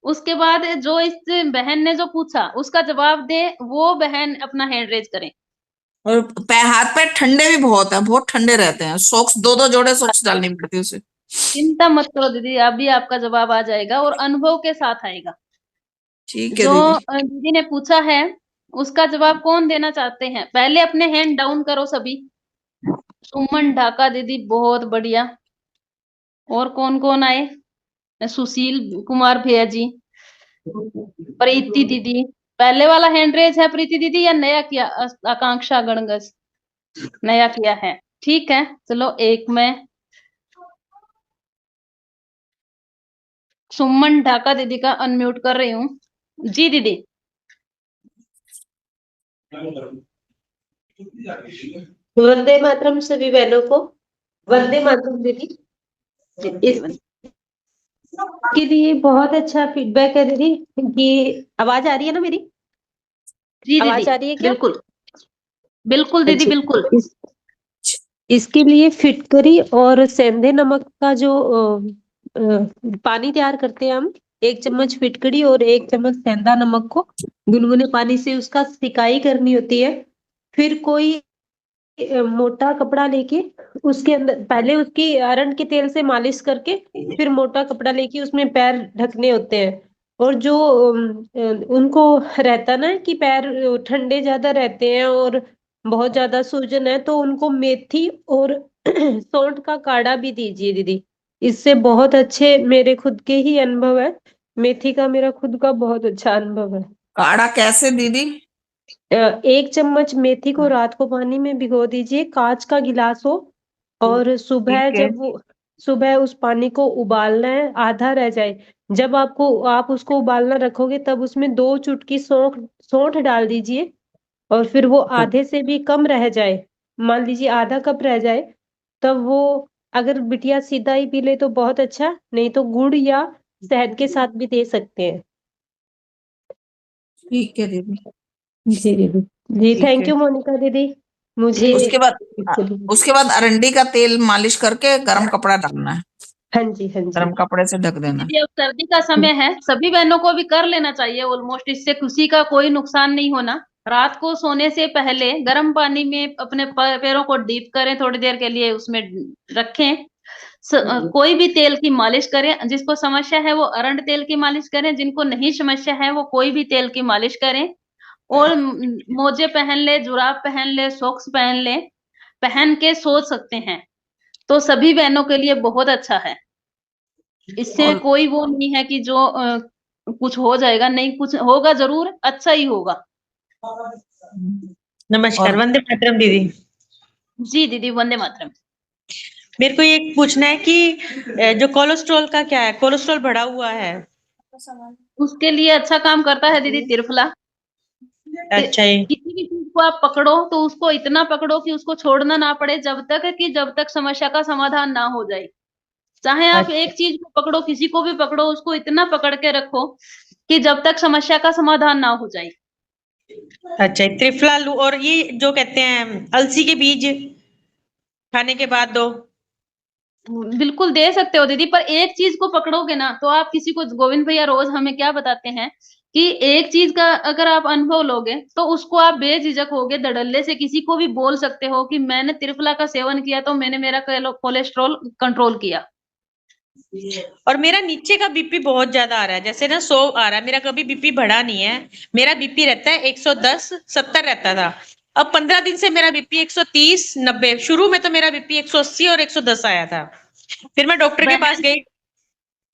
उसके बाद जो इस बहन ने जो पूछा उसका जवाब दे, वो बहन अपना हैंड रेज करें। और हाथ पैर ठंडे भी बहुत है, बहुत ठंडे रहते हैं। सॉक्स, दो दो जोड़े सॉक्स डालनी पड़ती है उसे। चिंता मत करो दीदी, अभी आपका जवाब आ जाएगा और अनुभव के साथ आएगा। ठीक है जो दीदी। दीदी ने पूछा है उसका जवाब कौन देना चाहते हैं? पहले अपने हैंड डाउन करो सभी। सुमन ढाका दीदी, बहुत बढ़िया। और कौन कौन आए? सुशील कुमार भैया जी, प्रीति दीदी। पहले वाला हैंड रेज है प्रीति दीदी, या नया किया? आकांक्षा गणगस, नया किया है। ठीक है, चलो एक मैं सुमन ढाका दीदी का अनम्यूट कर रही हूँ। जी दीदी। वंदे मातरम सभी बहनों को। वंदे मातरम दीदी। इसके लिए बहुत अच्छा फीडबैक है दीदी, कि आवाज आ रही है ना मेरी? जी दीदी, आवाज आ रही है क्या? बिल्कुल बिल्कुल दीदी, अच्छा। बिल्कुल। इसके लिए फिटकरी और सेंधे नमक का जो पानी तैयार करते हैं हम, 1 चम्मच फिटकरी और 1 चम्मच सेंधा नमक को गुनगुने पानी से उसका सिकाई करनी होती है। फिर कोई मोटा कपड़ा लेके उसके अंदर पहले उसकी अरंड के तेल से मालिश करके फिर मोटा कपड़ा लेके उसमें पैर ढकने होते हैं। और जो उनको रहता ना कि पैर ठंडे ज्यादा रहते हैं और बहुत ज्यादा सूजन है, तो उनको मेथी और सौंठ का काढ़ा भी दीजिए दीदी। इससे बहुत अच्छे मेरे खुद के ही अनुभव है। मेथी का मेरा खुद का बहुत अच्छा अनुभव है। काढ़ा कैसे दीदी? 1 चम्मच मेथी को रात को पानी में भिगो दीजिए, कांच का गिलास हो, और सुबह ठीक है। सुबह उस पानी को उबालना है, आधा रह जाए। जब आप उसको उबालना रखोगे तब उसमें 2 चुटकी सौंठ सौंठ डाल दीजिए, और फिर वो आधे से भी कम रह जाए, मान लीजिए आधा कप रह जाए, तब वो अगर बिटिया सीधा ही पी ले तो बहुत अच्छा, नहीं तो गुड़ या शहद के साथ भी दे सकते हैं। ठीक है दीदी। जी दीदी। जी ठीक थैंक है। यू मोनिका दीदी। मुझे उसके बाद अरंडी का तेल मालिश करके गरम कपड़ा डालना है, हाँ जी हाँ जी। गरम कपड़े से ढक देना। दीदी अब सर्दी का समय है, सभी बहनों को भी कर लेना चाहिए ऑलमोस्ट, इससे किसी का कोई नुकसान नहीं होना। रात को सोने से पहले गर्म पानी में अपने पैरों को डीप करें, थोड़ी देर के लिए उसमें रखें। कोई भी तेल की मालिश करें, जिसको समस्या है वो अरंड तेल की मालिश करें, जिनको नहीं समस्या है वो कोई भी तेल की मालिश करें। और मोजे पहन ले, जुराब पहन ले, सॉक्स पहन ले, पहन के सो सकते हैं, तो सभी बहनों के लिए बहुत अच्छा है। इससे और कोई वो नहीं है कि जो कुछ हो जाएगा, नहीं कुछ होगा, जरूर अच्छा ही होगा। नमस्कार, और वंदे मातरम दीदी। जी दीदी, वंदे मातरम। मेरे को ये पूछना है कि जो कोलेस्ट्रॉल का क्या है, कोलेस्ट्रॉल बढ़ा हुआ है। उसके लिए अच्छा काम करता है दीदी त्रिफला। अच्छा है। किसी भी चीज को आप पकड़ो तो उसको इतना पकड़ो कि उसको छोड़ना ना पड़े, जब तक समस्या का समाधान ना हो जाए। चाहे आप अच्छा एक चीज को पकड़ो, किसी को भी पकड़ो, उसको इतना पकड़ के रखो कि जब तक समस्या का समाधान ना हो जाए। अच्छा, त्रिफला लू, और ये जो कहते हैं अलसी के बीज खाने के बाद दो। बिल्कुल दे सकते हो दीदी, पर एक चीज को पकड़ोगे ना तो आप किसी को, गोविंद भैया रोज हमें क्या बताते हैं कि एक चीज का अगर आप अनुभव लोगे तो उसको आप बेझिझक होगे, धड़ल्ले से किसी को भी बोल सकते हो कि मैंने त्रिफला का सेवन किया तो मैंने मेरा कोलेस्ट्रॉल कंट्रोल किया। और मेरा नीचे का बीपी बहुत ज्यादा आ रहा है, जैसे ना 100 आ रहा है, मेरा कभी बीपी बढ़ा नहीं है। मेरा बीपी रहता है 110 70 रहता था। अब 15 दिन से मेरा बीपी 130 90। शुरू में तो मेरा बीपी 180 और 110 आया था। फिर मैं डॉक्टर के पास गई।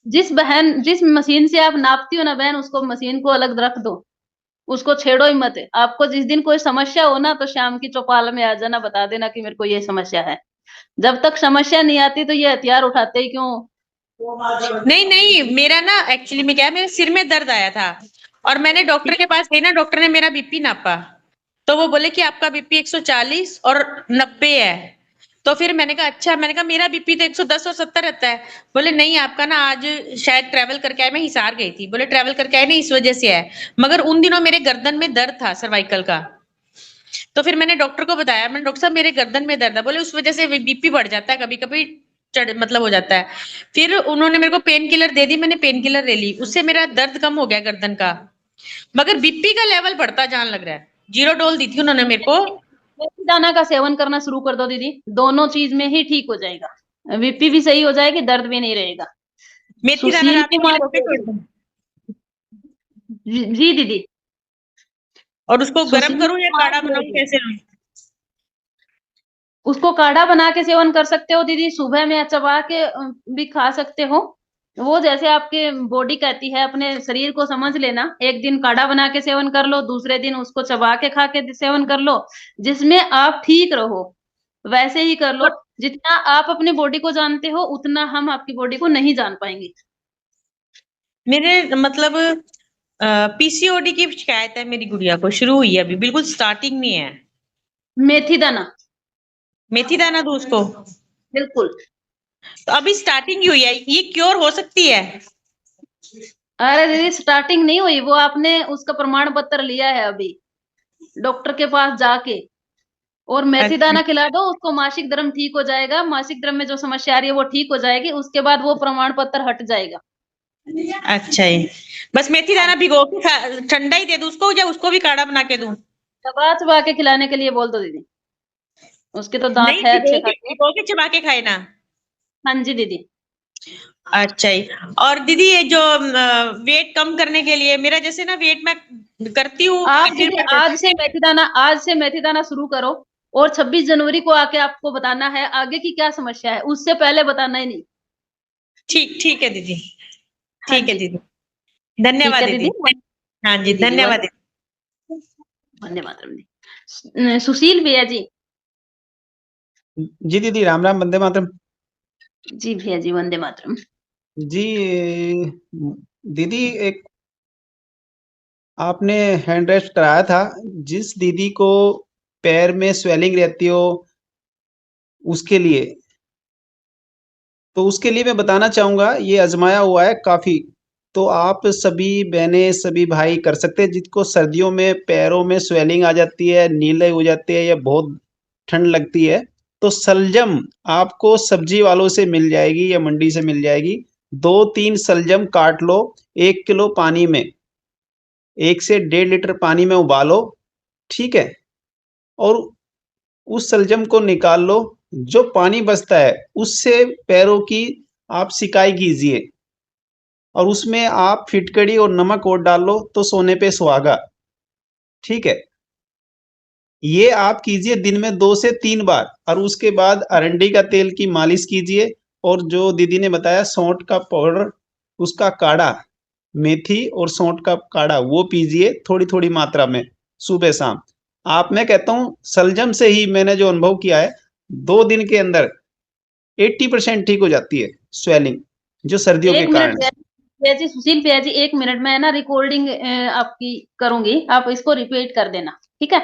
जिस मशीन से आप नापती हो ना बहन, उसको मशीन को अलग रख दो, उसको छेड़ो ही मत। आपको जिस दिन कोई समस्या हो ना तो शाम की चौपाल में आ जाना, बता देना कि मेरे को ये समस्या है। जब तक समस्या नहीं आती तो ये हथियार उठाते ही क्यों? नहीं नहीं, मेरा ना एक्चुअली में क्या है, मेरे सिर में दर्द आया था और मैंने डॉक्टर के पास गई ना, डॉक्टर ने मेरा बीपी नापा तो वो बोले कि आपका बीपी 140 और 90 है। तो फिर मैंने कहा अच्छा, मैंने कहा मेरा बीपी तो 110 और 70 रहता है। बोले नहीं, आपका ना आज शायद ट्रेवल करके आए, मैं हिसार गई थी, बोले ट्रेवल करके आए नहीं इस वजह से है। मगर उन दिनों मेरे गर्दन में दर्द था, सर्वाइकल का। तो फिर मैंने डॉक्टर को बताया, मैंने डॉक्टर साहब मेरे गर्दन में दर्द है। बोले उस वजह से बीपी बढ़ जाता है, कभी कभी मतलब हो जाता है। फिर उन्होंने मेरे को पेन किलर दे दी, मैंने पेन किलर ले ली, उससे मेरा दर्द कम हो गया गर्दन का। मगर बीपी का लेवल बढ़ता जान लग रहा है। 0 डोल दी थी उन्होंने मेरे को। मेथी दाना का सेवन करना शुरू कर दो दीदी, दोनों चीज में ही ठीक हो जाएगा। बीपी भी सही हो जाएगी, दर्द भी नहीं रहेगा। मेथी दाना सुशील रात को कुमार, भिगो के छोड़ दूं जी दीदी। और उसको गर्म सुशील करूं या काढ़ा कुमार, बनाऊं, कैसे लूं? उसको काढ़ा बना के सेवन कर सकते हो दीदी, सुबह में चबा के भी खा सकते हो। वो जैसे आपके बॉडी कहती है, अपने शरीर को समझ लेना। एक दिन काढ़ा बना के सेवन कर लो, दूसरे दिन उसको चबा के खा के सेवन कर लो, जिसमें आप ठीक रहो वैसे ही कर लो। जितना आप अपनी बॉडी को जानते हो उतना हम आपकी बॉडी को नहीं जान पाएंगे। मेरे मतलब पीसीओडी की शिकायत है मेरी गुड़िया को, शुरू हुई है, अभी बिल्कुल स्टार्टिंग में है। मेथी दाना, मेथी दाना दूं उसको? बिल्कुल। तो अभी स्टार्टिंग ही हुई है, ये क्योर हो सकती है? अरे दीदी स्टार्टिंग नहीं हुई, वो आपने उसका प्रमाण पत्र लिया है अभी डॉक्टर के पास जाके। और मेथी अच्छा दाना खिला दो उसको, मासिक धर्म ठीक हो जाएगा। मासिक धर्म में जो समस्या आ रही है वो ठीक हो जाएगी, उसके बाद वो प्रमाण पत्र हट जाएगा। अच्छा है। बस मेथी दाना भिगो के ठंडा ही दे दूं उसको, या उसको भी काढ़ा बना के दूं? चबा चबा के खिलाने के लिए बोल दो दीदी। उसके तो दांत नहीं है अच्छे भिगो खासे। के चबा के खाए ना। हाँ जी दीदी। अच्छा ही। और दीदी ये जो वेट कम करने के लिए, मेरा जैसे ना वेट मैं करती हूँ आप फिर दीदी बढ़ जाता है। आज से मेथी दाना शुरू करो, और 26 जनवरी को आके आपको बताना है आगे की क्या समस्या है, उससे पहले बताना ही नहीं। ठीक है दीदी। हाँ ठीक है जी। दीदी। ठीक धन्यवाद है दीदी। दीदी। हाँ जी, दीदी धन्यवाद दीदी। वंदे मातरम जी। सुशील भैया जी। जी दीदी, राम राम, वंदे मातरम। जी भैया जी, वंदे मातरम। जी दीदी, एक आपने हैंड रेस्ट कराया था, जिस दीदी को पैर में स्वेलिंग रहती हो उसके लिए, तो उसके लिए मैं बताना चाहूँगा, ये आजमाया हुआ है काफ़ी। तो आप सभी बहनें, सभी भाई कर सकते हैं, जिसको सर्दियों में पैरों में स्वेलिंग आ जाती है, नीले हो जाते हैं या बहुत ठंड लगती है, तो सलजम आपको सब्जी वालों से मिल जाएगी या मंडी से मिल जाएगी। 2-3 सलजम काट लो, 1 किलो पानी में, 1 से 1.5 लीटर पानी में उबालो, ठीक है? और उस सलजम को निकाल लो, जो पानी बचता है उससे पैरों की आप सिकाई कीजिए, और उसमें आप फिटकड़ी और नमक और डाल लो, तो सोने पे सुहागा, ठीक है? ये आप कीजिए दिन में 2 से 3 बार, और उसके बाद अरंडी का तेल की मालिश कीजिए, और जो दीदी ने बताया सौंठ का पाउडर, उसका काढ़ा, मेथी और सौंठ का काढ़ा, वो पीजिए थोड़ी थोड़ी मात्रा में सुबह शाम। मैं कहता हूँ सलजम से ही मैंने जो अनुभव किया है, 2 दिन के अंदर 80% ठीक हो जाती है स्वेलिंग, जो सर्दियों के एक मिनट कारण। भैया जी, सुशील भैया जी, 1 मिनट में ना रिकॉर्डिंग आपकी करूंगी, आप इसको रिपीट कर देना, ठीक है?